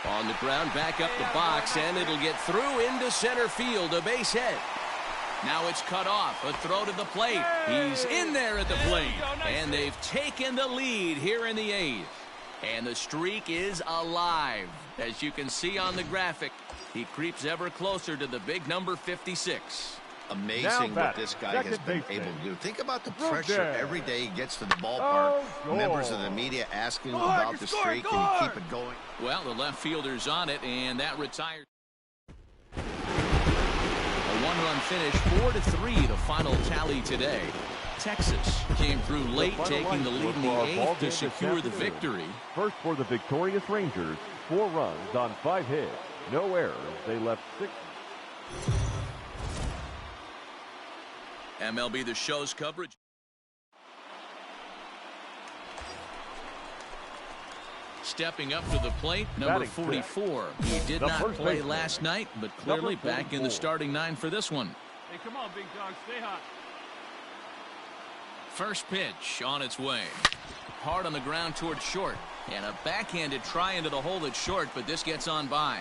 On the ground, back up the box, and it'll get through into center field. A base hit. Now it's cut off. A throw to the plate. He's in there at the plate. And they've taken the lead here in the 8th. And the streak is alive. As you can see on the graphic, he creeps ever closer to the big number 56.
Amazing what this guy has been able to do. Think about the pressure every day he gets to the ballpark. Members of the media asking him about the streak, and you keep it going.
Well, the left fielder's on it, and that retires. A 1-run finish, 4-3, the final tally today. Texas came through late, taking the lead in the 8th to secure the victory.
First for the victorious Rangers, 4 runs on 5 hits. No errors. They left 6.
MLB The Show's coverage. Stepping up to the plate, number 44. He did not play last night, but clearly back in the starting 9 for this one.
Hey, come on, big dog. Stay hot.
First pitch on its way. Hard on the ground toward short. And a backhanded try into the hole that's short, but this gets on by.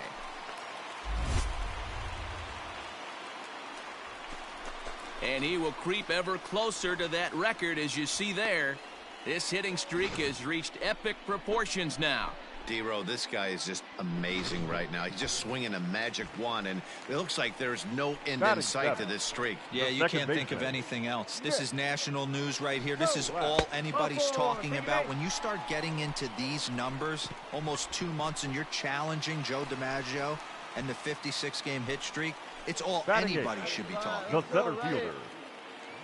And he will creep ever closer to that record, as you see there. This hitting streak has reached epic proportions now.
D-Row, this guy is just amazing right now. He's just swinging a magic wand, and it looks like there's no end in sight to this streak.
Yeah, you can't think of anything else. This is national news right here. This is all anybody's talking about. When you start getting into these numbers, almost 2 months, and you're challenging Joe DiMaggio and the 56-game hit streak, it's all anybody should be talking about.
The center fielder,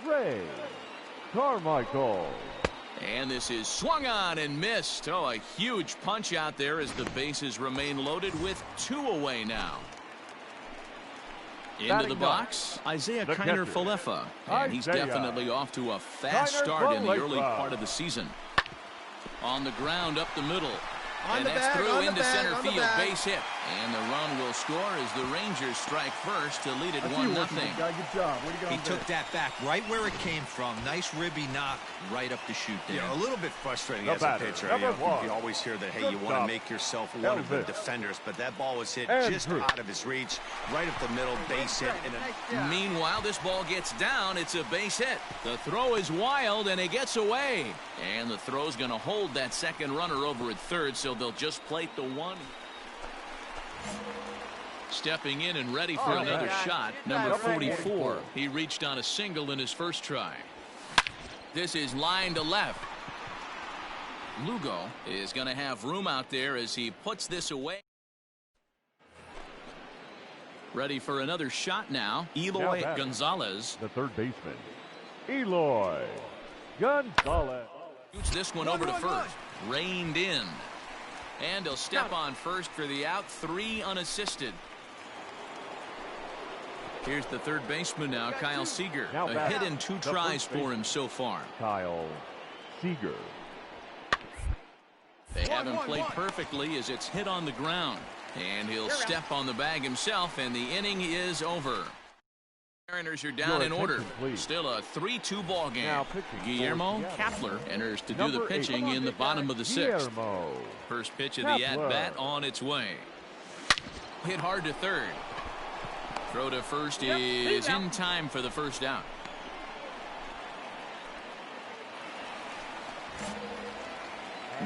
Ray Carmichael.
And this is swung on and missed. Oh, a huge punch out there as the bases remain loaded with 2 away now. Into the box, Isaiah Kiner-Falefa. And he's definitely off to a fast start in the early part of the season. On the ground up the middle. And that's through into center field, base hit. And the run will score as the Rangers strike first to lead it 1-0.
Good job.
He took that back right where it came from. Nice ribby knock right up the chute there.
Yeah, a little bit frustrating as a pitcher. You always hear that, hey, you want to make yourself one of the defenders, but that ball was hit just out of his reach, right up the middle, base hit.
Meanwhile, this ball gets down. It's a base hit. The throw is wild, and it gets away. And the throw's going to hold that second runner over at third, so they'll just plate the 1. Stepping in and ready for another shot, number 44. He reached on a single in his first try. This is line to left. Lugo is going to have room out there as he puts this away. Ready for another shot now. Eloy Gonzalez.
The third baseman, Eloy Gonzalez.
Shoots this one over to first. Reined in. And he'll step on first for the out. 3 unassisted. Here's the third baseman now, Kyle Seager. A hit in 2 tries for him so far.
Kyle Seager.
They haven't played perfectly as it's hit on the ground. And he'll step on the bag himself, and the inning is over. Mariners are down in order. Still a 3-2 ball game. Guillermo Kapler enters to do the pitching in the bottom of the sixth. First pitch of the at-bat on its way. Hit hard to third. Throw to first is in time for the first out.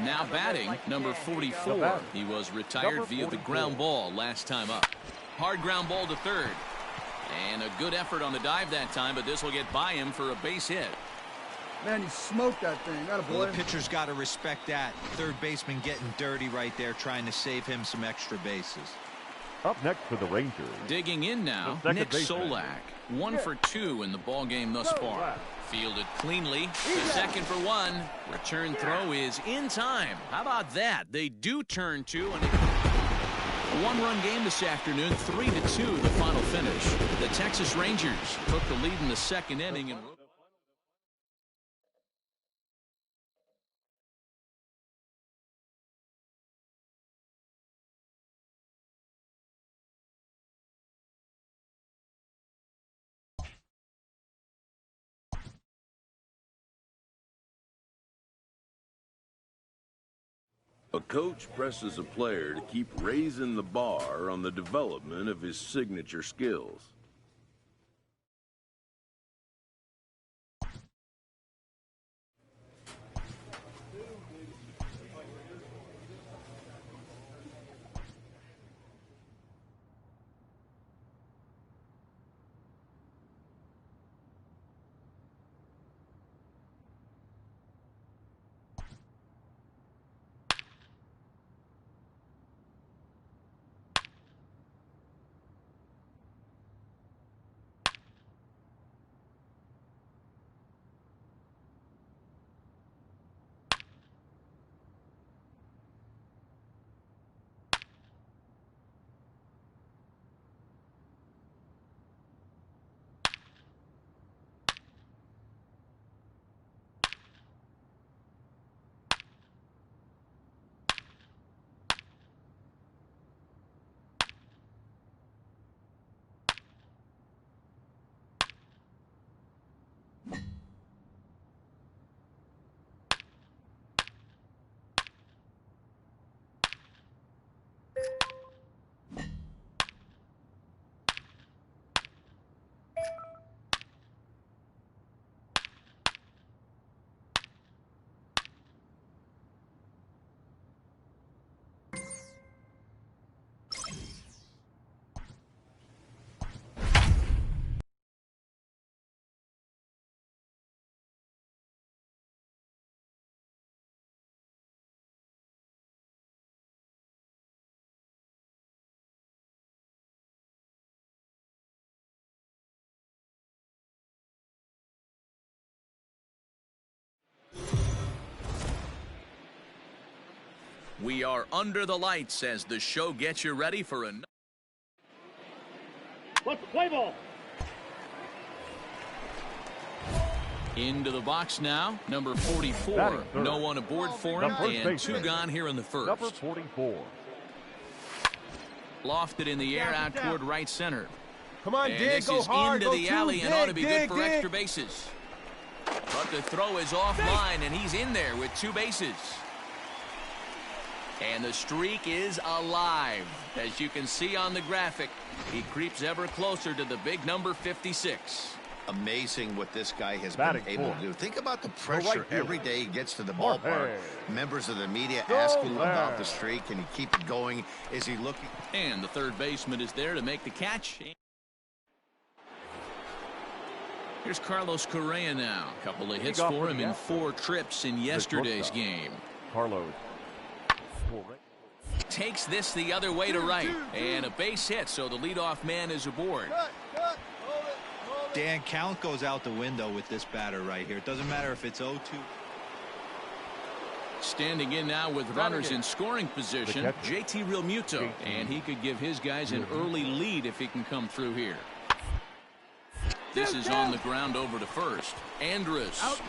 Now batting, number 44. He was retired via the ground ball last time up. Hard ground ball to third. And a good effort on the dive that time, but this will get by him for a base hit.
Man, he smoked that thing.
Well, the pitcher's got to respect that. Third baseman getting dirty right there, trying to save him some extra bases.
Up next for the Rangers.
Digging in now, Nick Solak. 1 for 2 in the ball game thus far. Fielded cleanly. The second for 1. Return throw is in time. How about that? They do turn 2. And a one-run game this afternoon, 3-2 the final finish. The Texas Rangers took the lead in the second inning. And
A coach presses a player to keep raising the bar on the development of his signature skills.
we are under the lights as the show gets you ready for a...
Let's play ball.
Into the box now, number 44. No one aboard for him, and 2 gone here in the first.
Number 44.
Lofted in the air out toward right center.
Come on,
and
dig,
this
go
is
hard,
into
go
the
two,
alley and ought to be good for
dig.
extra bases. But the throw is offline, and he's in there with 2 bases. And the streak is alive. As you can see on the graphic, he creeps ever closer to the big number 56.
Amazing what this guy has been able to do. Think about the pressure every day he gets to the ballpark. Members of the media asking him about the streak, and he keep it going. Is he looking?
And the third baseman is there to make the catch. Here's Carlos Correa now. A couple of hits for him in 4 trips in yesterday's game.
Carlos
takes this the other way to right, and a base hit, so the leadoff man is aboard.
Dan, count goes out the window with this batter right here. It doesn't matter if it's 0-2.
Standing in now with runners in scoring position, JT Realmuto, and he could give his guys an early lead if he can come through here. This is on the ground over to first. Andrus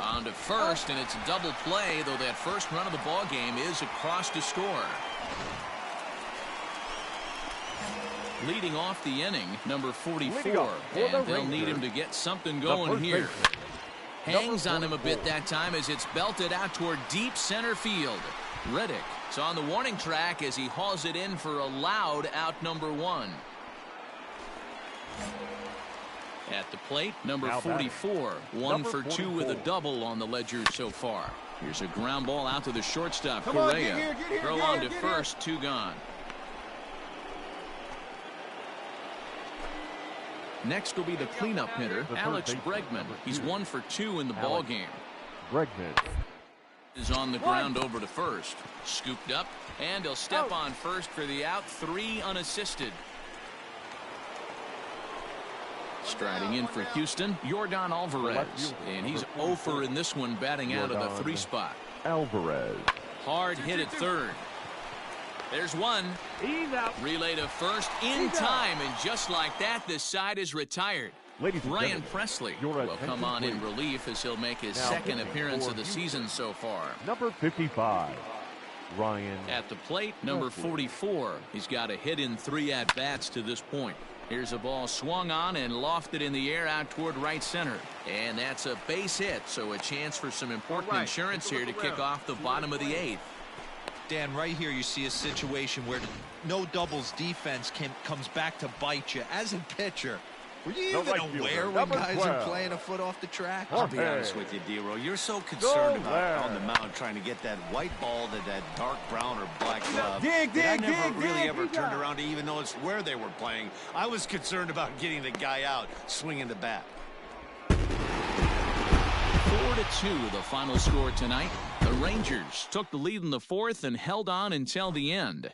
On to first, and it's a double play, though that first run of the ball game is across to score. Leading off the inning, number 44, and they'll need him to get something going here. Hangs on him a bit that time as it's belted out toward deep center field. Riddick is on the warning track as he hauls it in for a loud out number 1. At the plate, number 44, 1 for 2 with a double on the ledger so far. Here's a ground ball out to the shortstop, Correa. Throw on to first, 2 gone. Next will be the cleanup hitter, Alex Bregman. He's 1 for 2 in the ball game.
Bregman
is on the ground over to first. Scooped up, and he'll step on first for the out, 3 unassisted. Striding in for Houston, Yordan Alvarez. And he's 0 for in this one, batting out of the 3 spot.
Alvarez.
Hard hit at third. There's one. Relay to first in time, and just like that, this side is retired. Ryan Presley will come on in relief as he'll make his second appearance of the season so far.
Number 55, Ryan.
At the plate, number 44. He's got a hit in 3 at-bats to this point. Here's a ball swung on and lofted in the air out toward right center. And that's a base hit, so a chance for some important insurance here to kick off the bottom of the 8th.
Dan, right here you see a situation where no doubles defense comes back to bite you. As a pitcher, were you even aware when guys are playing a foot off the track?
I'll be honest with you, D-Row. You're so concerned about on the mound trying to get that white ball to that dark brown or black glove. I never really ever turned around to even notice where they were playing. I was concerned about getting the guy out swinging the bat.
4-2 the final score tonight. The Rangers took the lead in the 4th and held on until the end.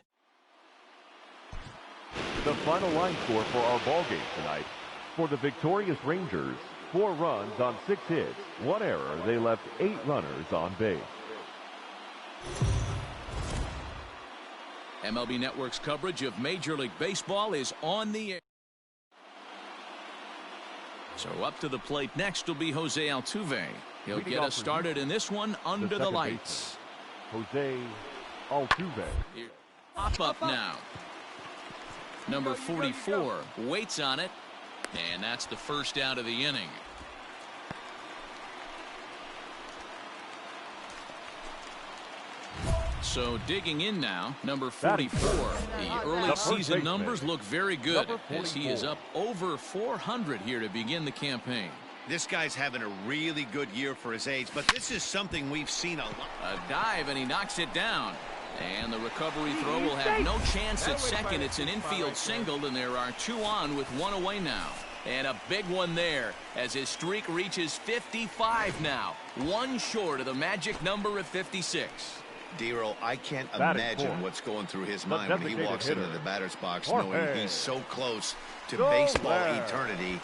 The final line score for our ball game tonight. For the victorious Rangers, 4 runs on 6 hits, 1 error. They left 8 runners on base.
MLB Network's coverage of Major League Baseball is on the air. So up to the plate next will be Jose Altuve. He'll get us started in this one under the lights.
Jose Altuve.
Pop up now. Number 44 waits on it. And that's the first out of the inning. So digging in now, number 44. The early season numbers look very good as he is up over 400 here to begin the campaign.
This guy's having a really good year for his age, but this is something we've seen a lot.
A dive, and he knocks it down. And the recovery throw will have no chance at second. It's an infield single, and there are 2 on with 1 away now. And a big one there as his streak reaches 55 now. 1 short of the magic number of 56.
D-Row, I can't imagine what's going through his mind when he walks into the batter's box knowing he's so close to baseball eternity.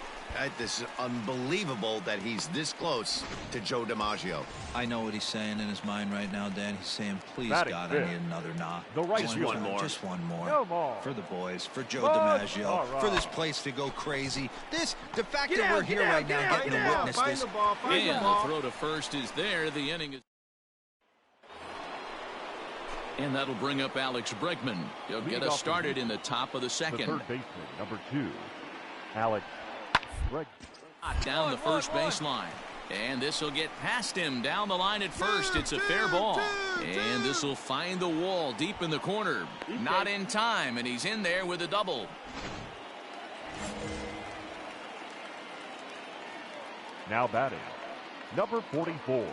This is unbelievable that he's this close to Joe DiMaggio.
I know what he's saying in his mind right now, Dan. He's saying, please, God, I need another knock.
Just one more.
Just one more. For the boys, for Joe DiMaggio, for this place to go crazy. The fact that we're here right now getting to witness this.
And the throw to first is there. The inning is. And that'll bring up Alex Bregman. He'll get us started in the top of the 2nd.
The third baseman, number 2, Alex Bregman.
Down the first baseline. And this will get past him down the line at first. It's a fair ball. And this will find the wall deep in the corner. Not in time, and he's in there with a double.
Now batting, number 44.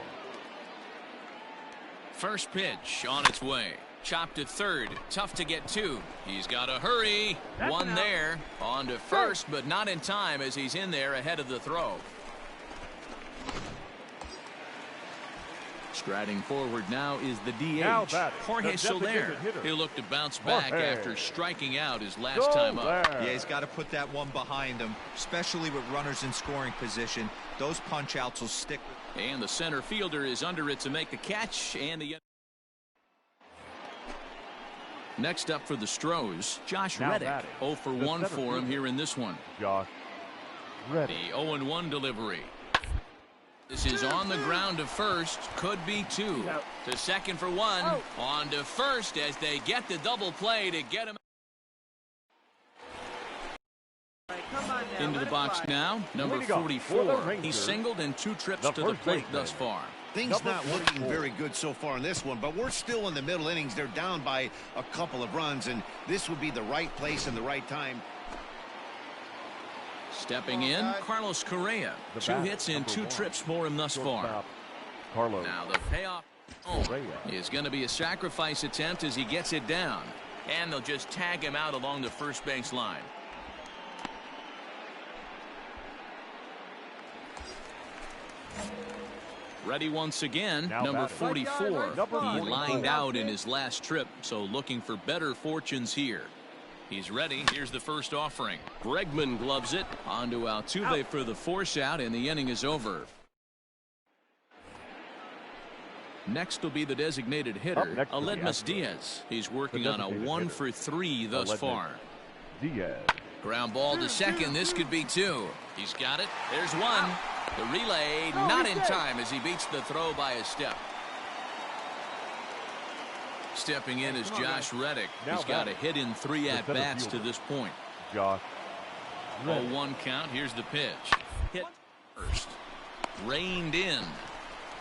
First pitch on its way. Chopped to third. Tough to get to. He's got to hurry. One there. On to first, but not in time as he's in there ahead of the throw. Striding forward now is the DH, Jorge Soler. He'll look to bounce back after striking out his last time up.
Yeah, he's got to put that one behind him, especially with runners in scoring position. Those punch-outs will stick.
And the center fielder is under it to make the catch. And the next up for the Stros, Josh Reddick. 0 for 1 for him here in this one.
Josh Reddick.
The 0-1 delivery. This is on the ground to first. Could be two. To second for one. On to first as they get the double play to get him. Into the box now. Number 44. He's singled in 2 trips to the plate thus far.
Things not looking very good so far in this one, but we're still in the middle innings. They're down by a couple of runs, and this would be the right place and the right time.
Stepping in, Carlos Correa. 2 hits in 2 trips for him thus far. Now the payoff is going to be a sacrifice attempt as he gets it down. And they'll just tag him out along the first base line. Ready once again, number 44. He lined out in his last trip, so looking for better fortunes here. He's ready. Here's the first offering. Bregman gloves it. On to Altuve for the force out, and the inning is over. Next will be the designated hitter, Aledmus Diaz. He's working on a 1 for 3 thus far.
Diaz.
Ground ball to second. This could be 2. He's got it. There's 1. The relay not in time as he beats the throw by a step. Stepping in is Josh Reddick. He's got a hit in 3 at-bats to this point.
Josh.
0-1 count. Here's the pitch. Hit first. Reined in.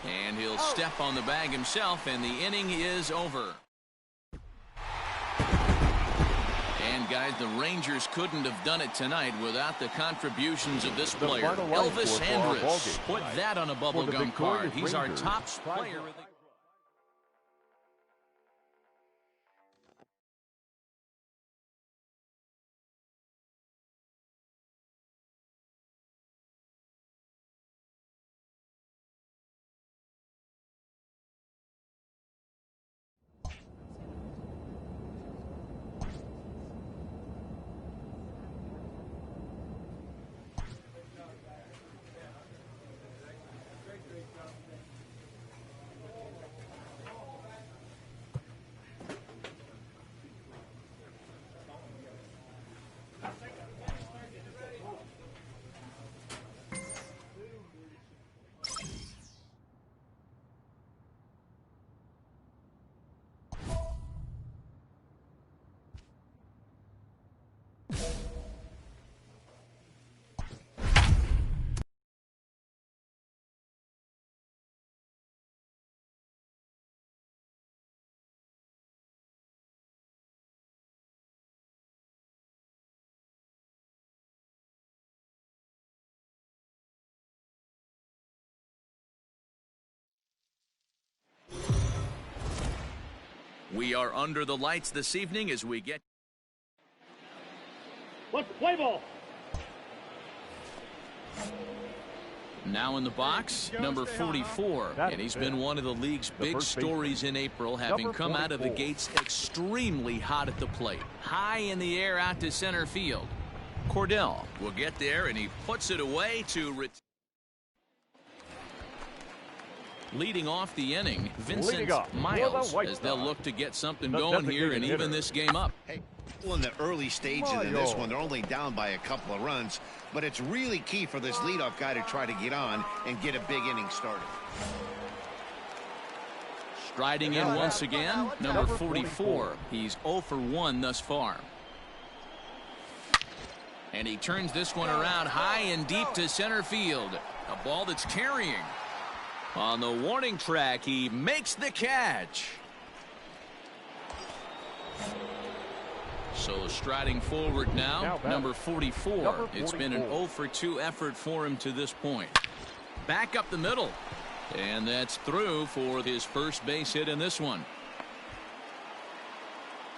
And he'll step on the bag himself, and the inning is over. And guys, the Rangers couldn't have done it tonight without the contributions of this player, Elvis Andrus. Put that on a bubblegum card. He's our top player. We are under the lights this evening as we get.
Let's play ball.
Now in the box, number 44, and he's been one of the league's big stories in April, having come out of the gates extremely hot at the plate. High in the air out to center field. Cordell will get there, and he puts it away to leading off the inning, Vincent Miles, as they'll look to get something going here and even this game up.
Hey, well, in the early stages in this one, they're only down by a couple of runs, but it's really key for this leadoff guy to try to get on and get a big inning started.
Striding in once again, number 44. He's 0 for 1 thus far. And he turns this one around high and deep to center field. A ball that's carrying. On the warning track, he makes the catch. So striding forward now, number 44. It's been an 0 for 2 effort for him to this point. Back up the middle. And that's through for his first base hit in this one.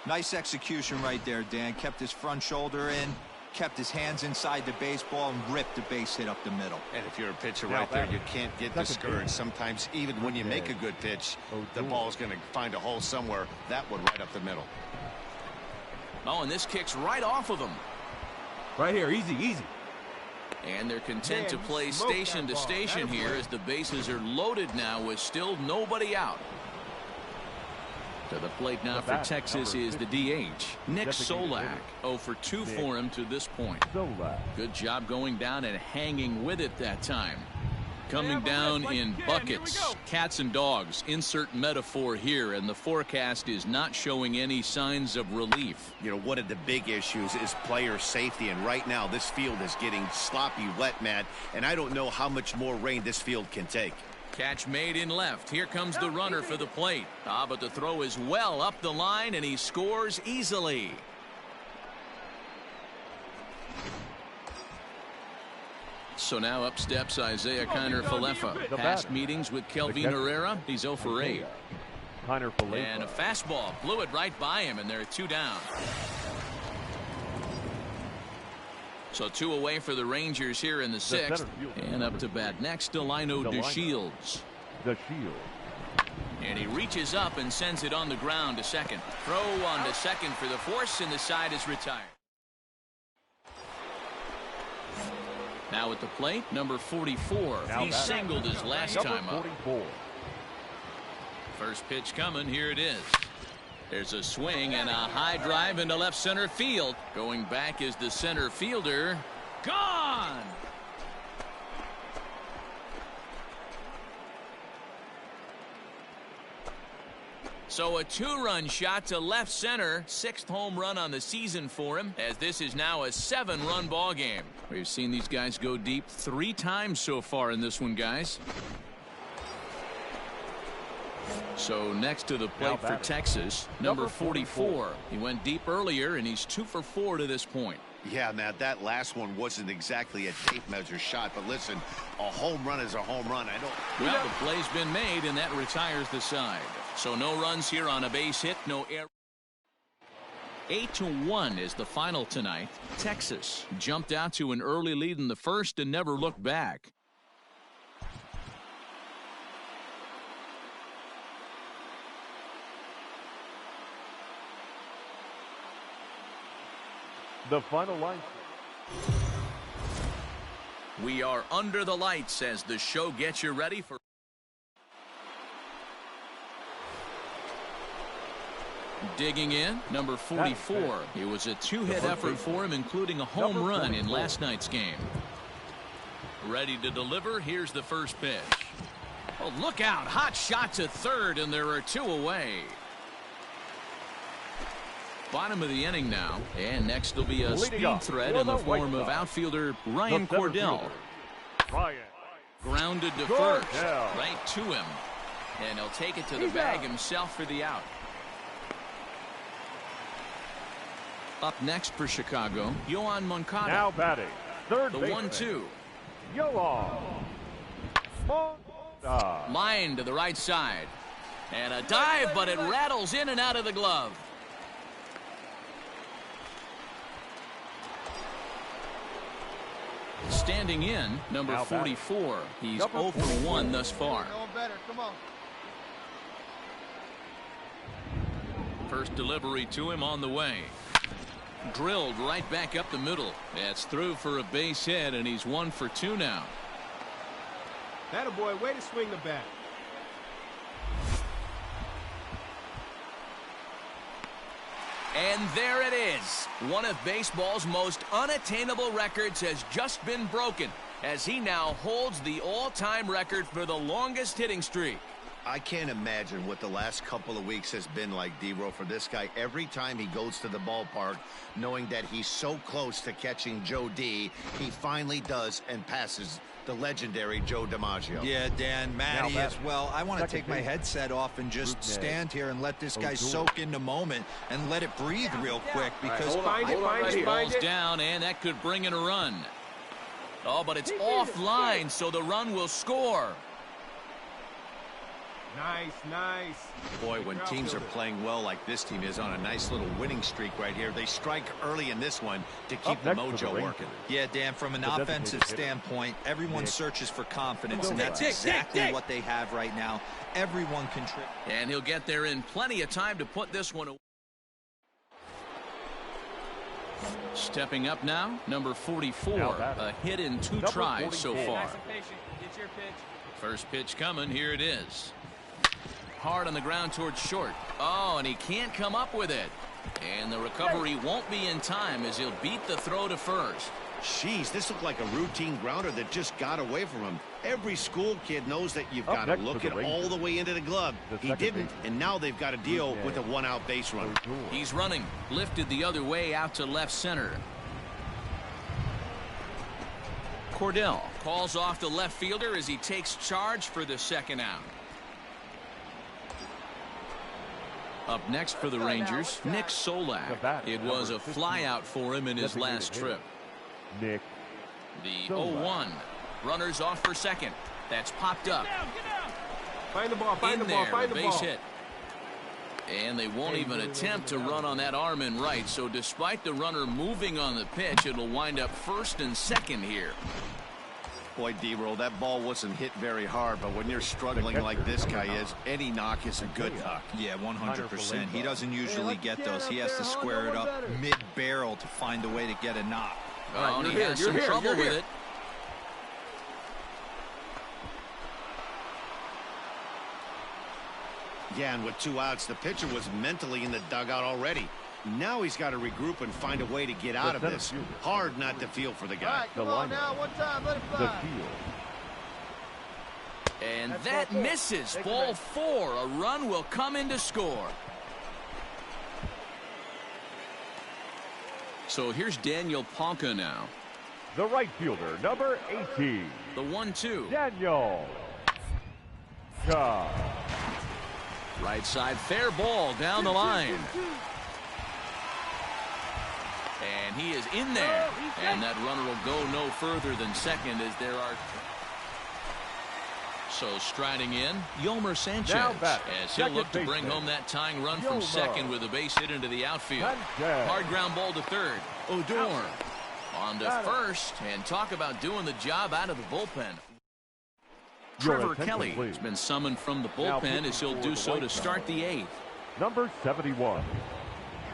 Nice execution right there, Dan. Kept his front shoulder in. Kept his hands inside the baseball and ripped the base hit up the middle.
And if you're a pitcher right there, you can't get discouraged. Sometimes even when you make a good pitch, the ball's going to find a hole somewhere. That one right up the middle.
Oh, and this kicks right off of him.
Right here, easy, easy.
And they're content to play station to station here as the bases are loaded now with still nobody out. To the plate now for Texas is the DH, Nick Solak. 0 for 2 for him to this point. Good job going down and hanging with it that time. Coming down in buckets, cats and dogs, insert metaphor here, and the forecast is not showing any signs of relief.
You know, one of the big issues is player safety, and right now this field is getting sloppy wet, Matt, and I don't know how much more rain this field can take.
Catch made in left. Here comes the runner for the plate. But the throw is well up the line, and he scores easily. So now up steps Isaiah Kiner-Falefa. Past meetings with Kelvin Herrera. He's 0 for 8. And a fastball blew it right by him, and they're 2 down. So 2 away for the Rangers here in the 6th. And up to bat next, Delino DeShields. And he reaches up and sends it on the ground to second. Throw on to second for the force, and the side is retired. Now at the plate, number 44. He singled his last time up. First pitch coming. Here it is. There's a swing and a high drive into left center field. Going back is the center fielder. Gone! So a 2-run shot to left center. 6th home run on the season for him, as this is now a 7-run ball game. We've seen these guys go deep 3 times so far in this one, guys. So next to the plate for Texas, number 44. He went deep earlier, and he's 2 for 4 to this point.
Yeah, Matt, that last one wasn't exactly a tape measure shot, but listen, a home run is a home run.
Well, the play's been made, and that retires the side. So no runs here on a base hit, no error. 8-1 is the final tonight. Texas jumped out to an early lead in the first and never looked back.
The final line.
We are under the lights as the show gets you ready for. Digging in, number 44. It was a 2-hit effort for him, including a home run in last night's game. Ready to deliver. Here's the first pitch. Oh, look out. Hot shot to third, and there are 2 away. Bottom of the inning now, and next will be a speed threat in the form of outfielder Ryan Cordell. Grounded to first, right to him, and he'll take it to the bag himself for the out. Up next for Chicago, Yoan Moncada.
Now batting, third
the 1-2.
Yoan Moncada.
Line to the right side, and a dive, but it rattles in and out of the glove. Standing in, number 44. He's 0 for 1 thus far.
Come on.
First delivery to him on the way. Drilled right back up the middle. That's through for a base hit, and he's 1 for 2 now.
Attaboy, way to swing the bat.
And there it is. One of baseball's most unattainable records has just been broken, as he now holds the all-time record for the longest hitting streak.
I can't imagine what the last couple of weeks has been like, D-Row, for this guy. Every time he goes to the ballpark, knowing that he's so close to catching Joe D, he finally does and passes the legendary Joe DiMaggio.
Yeah, Dan, Matty as well. I want to take my headset off and just stand here and let this guy soak in the moment and let it breathe real quick, because
ball's down, and that could bring in a run. Oh, but it's offline, so the run will score.
Nice.
Boy, when teams are playing well like this team is on a nice little winning streak right here, they strike early in this one to keep the mojo working.
Yeah, Dan, from an offensive standpoint, everyone searches for confidence, and that's exactly what they have right now. Everyone contributes.
And he'll get there in plenty of time to put this one away. Stepping up now, number 44. A hit in 2 tries so far. First pitch coming. Here it is. Hard on the ground towards short. Oh, and he can't come up with it. And the recovery won't be in time, as he'll beat the throw to first.
Jeez, this looked like a routine grounder that just got away from him. Every school kid knows that you've got to look it all the way into the glove. He didn't, and now they've got to deal with a one-out base runner.
He's running, lifted the other way out to left center. Cordell calls off the left fielder as he takes charge for the second out. Up next for the Rangers, Nick Solak. It was a flyout for him in his last trip.
Nick.
The 0-1. Runners off for second. That's popped up.
Find the ball, find the ball, find the ball.
Base hit. And they won't even attempt to run on that arm in right. So despite the runner moving on the pitch, it'll wind up first and second here.
Boy, D-Roll, that ball wasn't hit very hard, but when you're struggling like this guy is, any knock is a good knock.
Yeah, 100%. He doesn't usually get those. He has to square it up mid-barrel to find a way to get a knock.
Oh, and he has some trouble with it.
Yeah, and with 2 outs, the pitcher was mentally in the dugout already. Now he's got to regroup and find a way to get out of this. Hard not to feel for the guy.
All right, come on now, one time, let it fly.
And that misses. Ball 4. A run will come in to score. So here's Daniel Ponca now.
The right fielder, number 18.
The 1-2.
Daniel. Ka.
Right side, fair ball down the line. And he is in there. And that runner will go no further than second as there are. So striding in, Yolmer Sanchez, as he'll look to bring home that tying run from second with a base hit into the outfield. Hard ground ball to third. Odor on to first, and talk about doing the job out of the bullpen. Trevor Kelly has been summoned from the bullpen as he'll do so to start the 8th.
Number 71.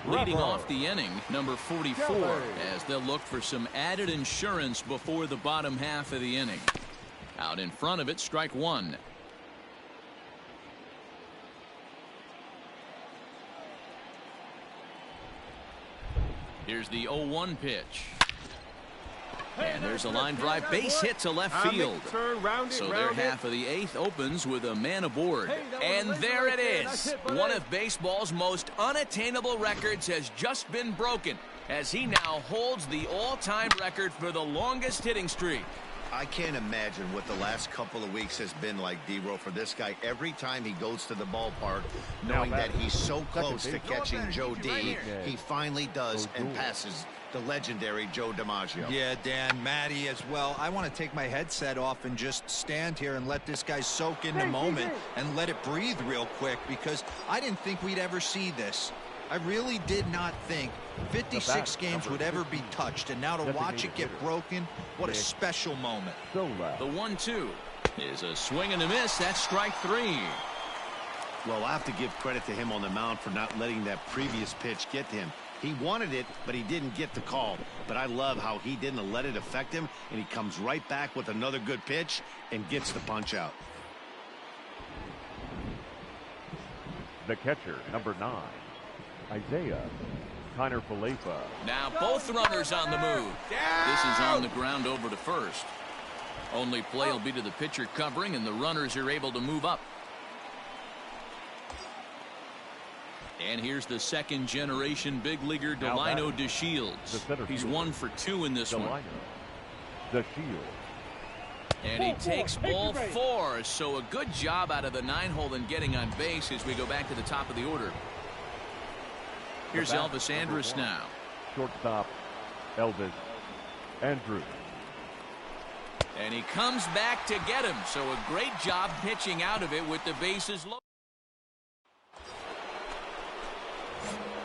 Leading off the inning, number 44, as they'll look for some added insurance before the bottom half of the inning. Out in front of it, strike 1. Here's the 0-1 pitch. And there's a line drive base hit to left field. So their half of the 8th opens with a man aboard. And there it is. One of baseball's most unattainable records has just been broken, as he now holds the all-time record for the longest hitting streak.
I can't imagine what the last couple of weeks has been like, D-Roll, for this guy. Every time he goes to the ballpark, knowing that he's so close to catching Joe D, he finally does and passes the legendary Joe DiMaggio.
Yeah, Dan, Matty as well. I want to take my headset off and just stand here and let this guy soak in the moment and let it breathe real quick, because I didn't think we'd ever see this. I really did not think 56 games would ever be touched, and now to watch it get broken, what a special moment.
The 1-2 is a swing and a miss. That's strike 3.
Well, I have to give credit to him on the mound for not letting that previous pitch get to him. He wanted it, but he didn't get the call. But I love how he didn't let it affect him, and he comes right back with another good pitch and gets the punch out.
The catcher, number 9. Isaiah Kiner-Falefa.
Now both runners on the move. This is on the ground over to first. Only play will be to the pitcher covering, and the runners are able to move up. And here's the second generation big leaguer Delino DeShields. He's 1 for 2 in this one.
DeShields.
And he takes ball 4. So a good job out of the 9-hole in getting on base as we go back to the top of the order. Here's Elvis Andrus now.
Shortstop, Elvis Andrus.
And he comes back to get him. So a great job pitching out of it with the bases low.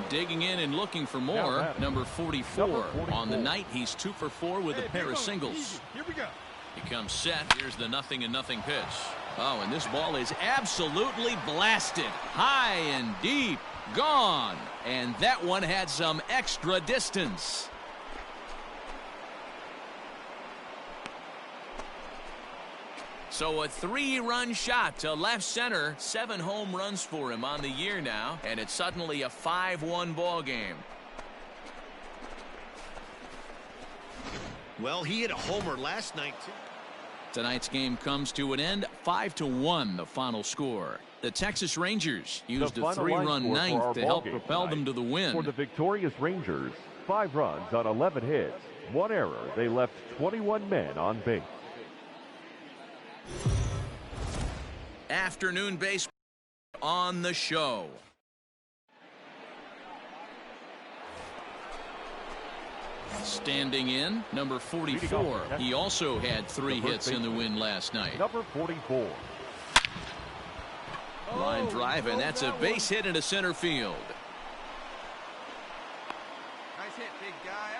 Digging in and looking for more, number 44. On the night, he's 2 for 4 with a pair of singles.
Here we go.
He comes set. Here's the 0-0 pitch. Oh, and this ball is absolutely blasted. High and deep. Gone. And that one had some extra distance. So a 3-run shot to left center. 7 home runs for him on the year now. And it's suddenly a 5-1 ball game.
Well, he hit a homer last night, too.
Tonight's game comes to an end. 5-1, the final score. The Texas Rangers used a 3-run ninth to help propel them to the win.
For the victorious Rangers, 5 runs on 11 hits, 1 error. They left 21 men on base.
Afternoon baseball on the show. Standing in, number 44. He also had 3 hits in the win last night.
Number 44.
Line drive, and that's a base hit into center field.
Nice hit, big guy.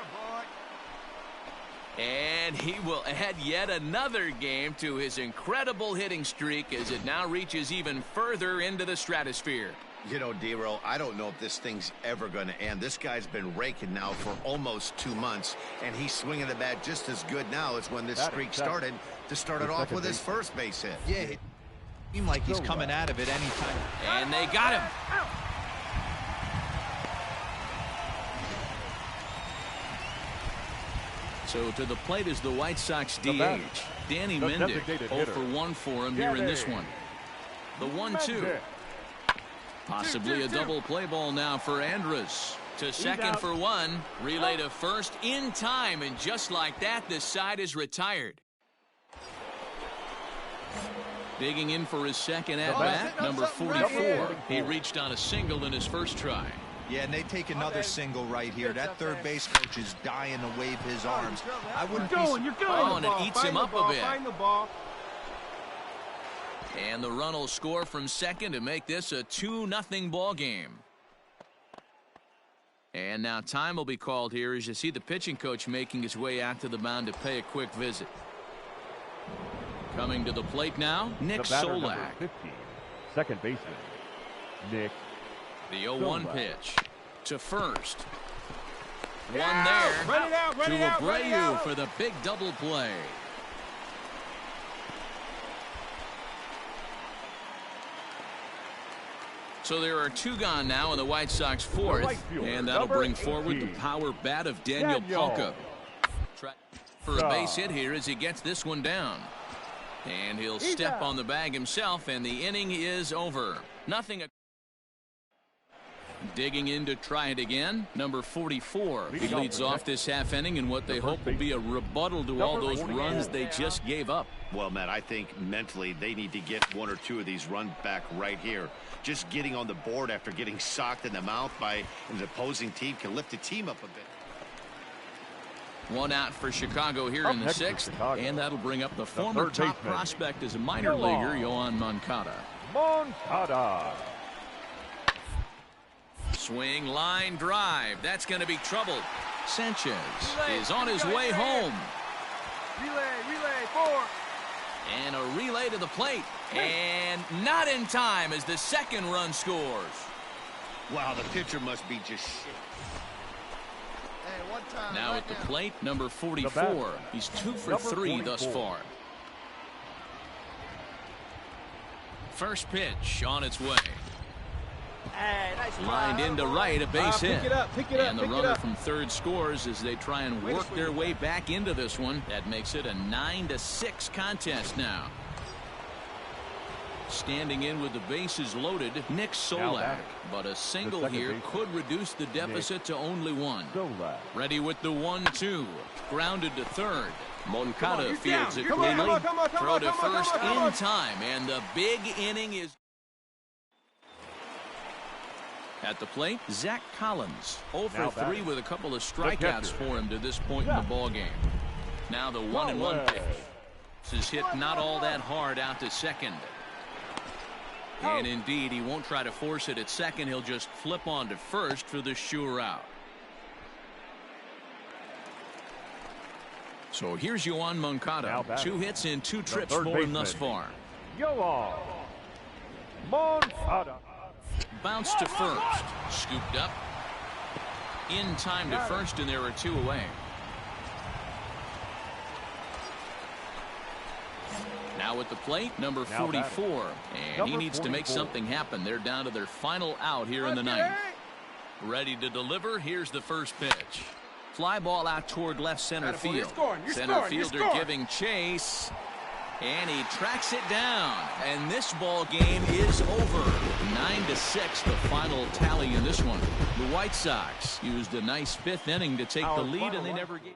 Boy.
And he will add yet another game to his incredible hitting streak as it now reaches even further into the stratosphere.
You know, D-Roll, I don't know if this thing's ever going to end. This guy's been raking now for almost 2 months, and he's swinging the bat just as good now as when this streak started to start it off with his first base hit.
Yeah, it seemed like he's coming out of it anytime.
And they got him. So to the plate is the White Sox DH, Danny Mendick. 0 for 1 for him here in this one. The 1-2. Possibly a double play ball now for Andrus. To second for 1. Relay to first in time, and just like that, this side is retired. Digging in for his second at bat, number 44. He reached on a single in his first try.
Yeah, and they take another single right here. That third base coach is dying to wave his arms. I wouldn't be.
Oh, and it eats him up a bit.
Find the ball.
And the run will score from second to make this a 2-0 ball game. And now time will be called here as you see the pitching coach making his way out to the mound to pay a quick visit. Coming to the plate now, Nick Solak.
50, second baseman, Nick.
The 0-1 pitch to first. One there to Abreu for the big double play. So there are 2 gone now in the White Sox 4th, and that'll bring forward the power bat of Daniel Palka. Try for a base hit here as he gets this one down. And he'll step on the bag himself, and the inning is over. Nothing. Digging in to try it again, number 44. He leads off this half inning in what they hope will be a rebuttal to all those runs they just gave up.
Well, Matt, I think mentally they need to get 1 or 2 of these runs back right here. Just getting on the board after getting socked in the mouth by an opposing team can lift the team up a bit.
1 out for Chicago here in the 6th, and that'll bring up the former top prospect as a minor leaguer, Yoan Moncada.
Moncada.
Swing, line drive. That's going to be trouble. Sanchez is on his way home.
Relay, 4.
And a relay to the plate. And not in time as the second run scores.
Wow, the pitcher must be just shit.
Hey, 1 time.
Now at the plate, number 44. He's 2 for 3 thus far. First pitch on its way.
Hey, nice
Lined into right, a base hit.
Pick it up,
and the runner from third scores as they try and work their way back into this one. That makes it a 9-6 contest now. Standing in with the bases loaded, Nick Solak. But a single here could reduce the deficit to only 1. Ready with the 1-2. Grounded to third. Moncada fields it cleanly. Throw to first in time. And the big inning is... At the plate, Zach Collins. 0 for 3 with a couple of strikeouts for him to this point in the ballgame. Now the 1-1 pitch. This is hit not all that hard out to second. And indeed, he won't try to force it at second. He'll just flip on to first for the sure out. So here's Yoan Moncada. 2 hits in 2 trips for him thus far.
Yoan Moncada.
Bounce to first. Scooped up. In time to first, and there are 2 away. Now at the plate, number 44. And he needs to make something happen. They're down to their final out here in the 9th. Ready to deliver. Here's the first pitch. Fly ball out toward left center field.
You're
Center
scoring,
fielder giving chase. And he tracks it down. And this ball game is over. 9-6, the final tally in this one. The White Sox used a nice fifth inning to take the lead, and they never gave.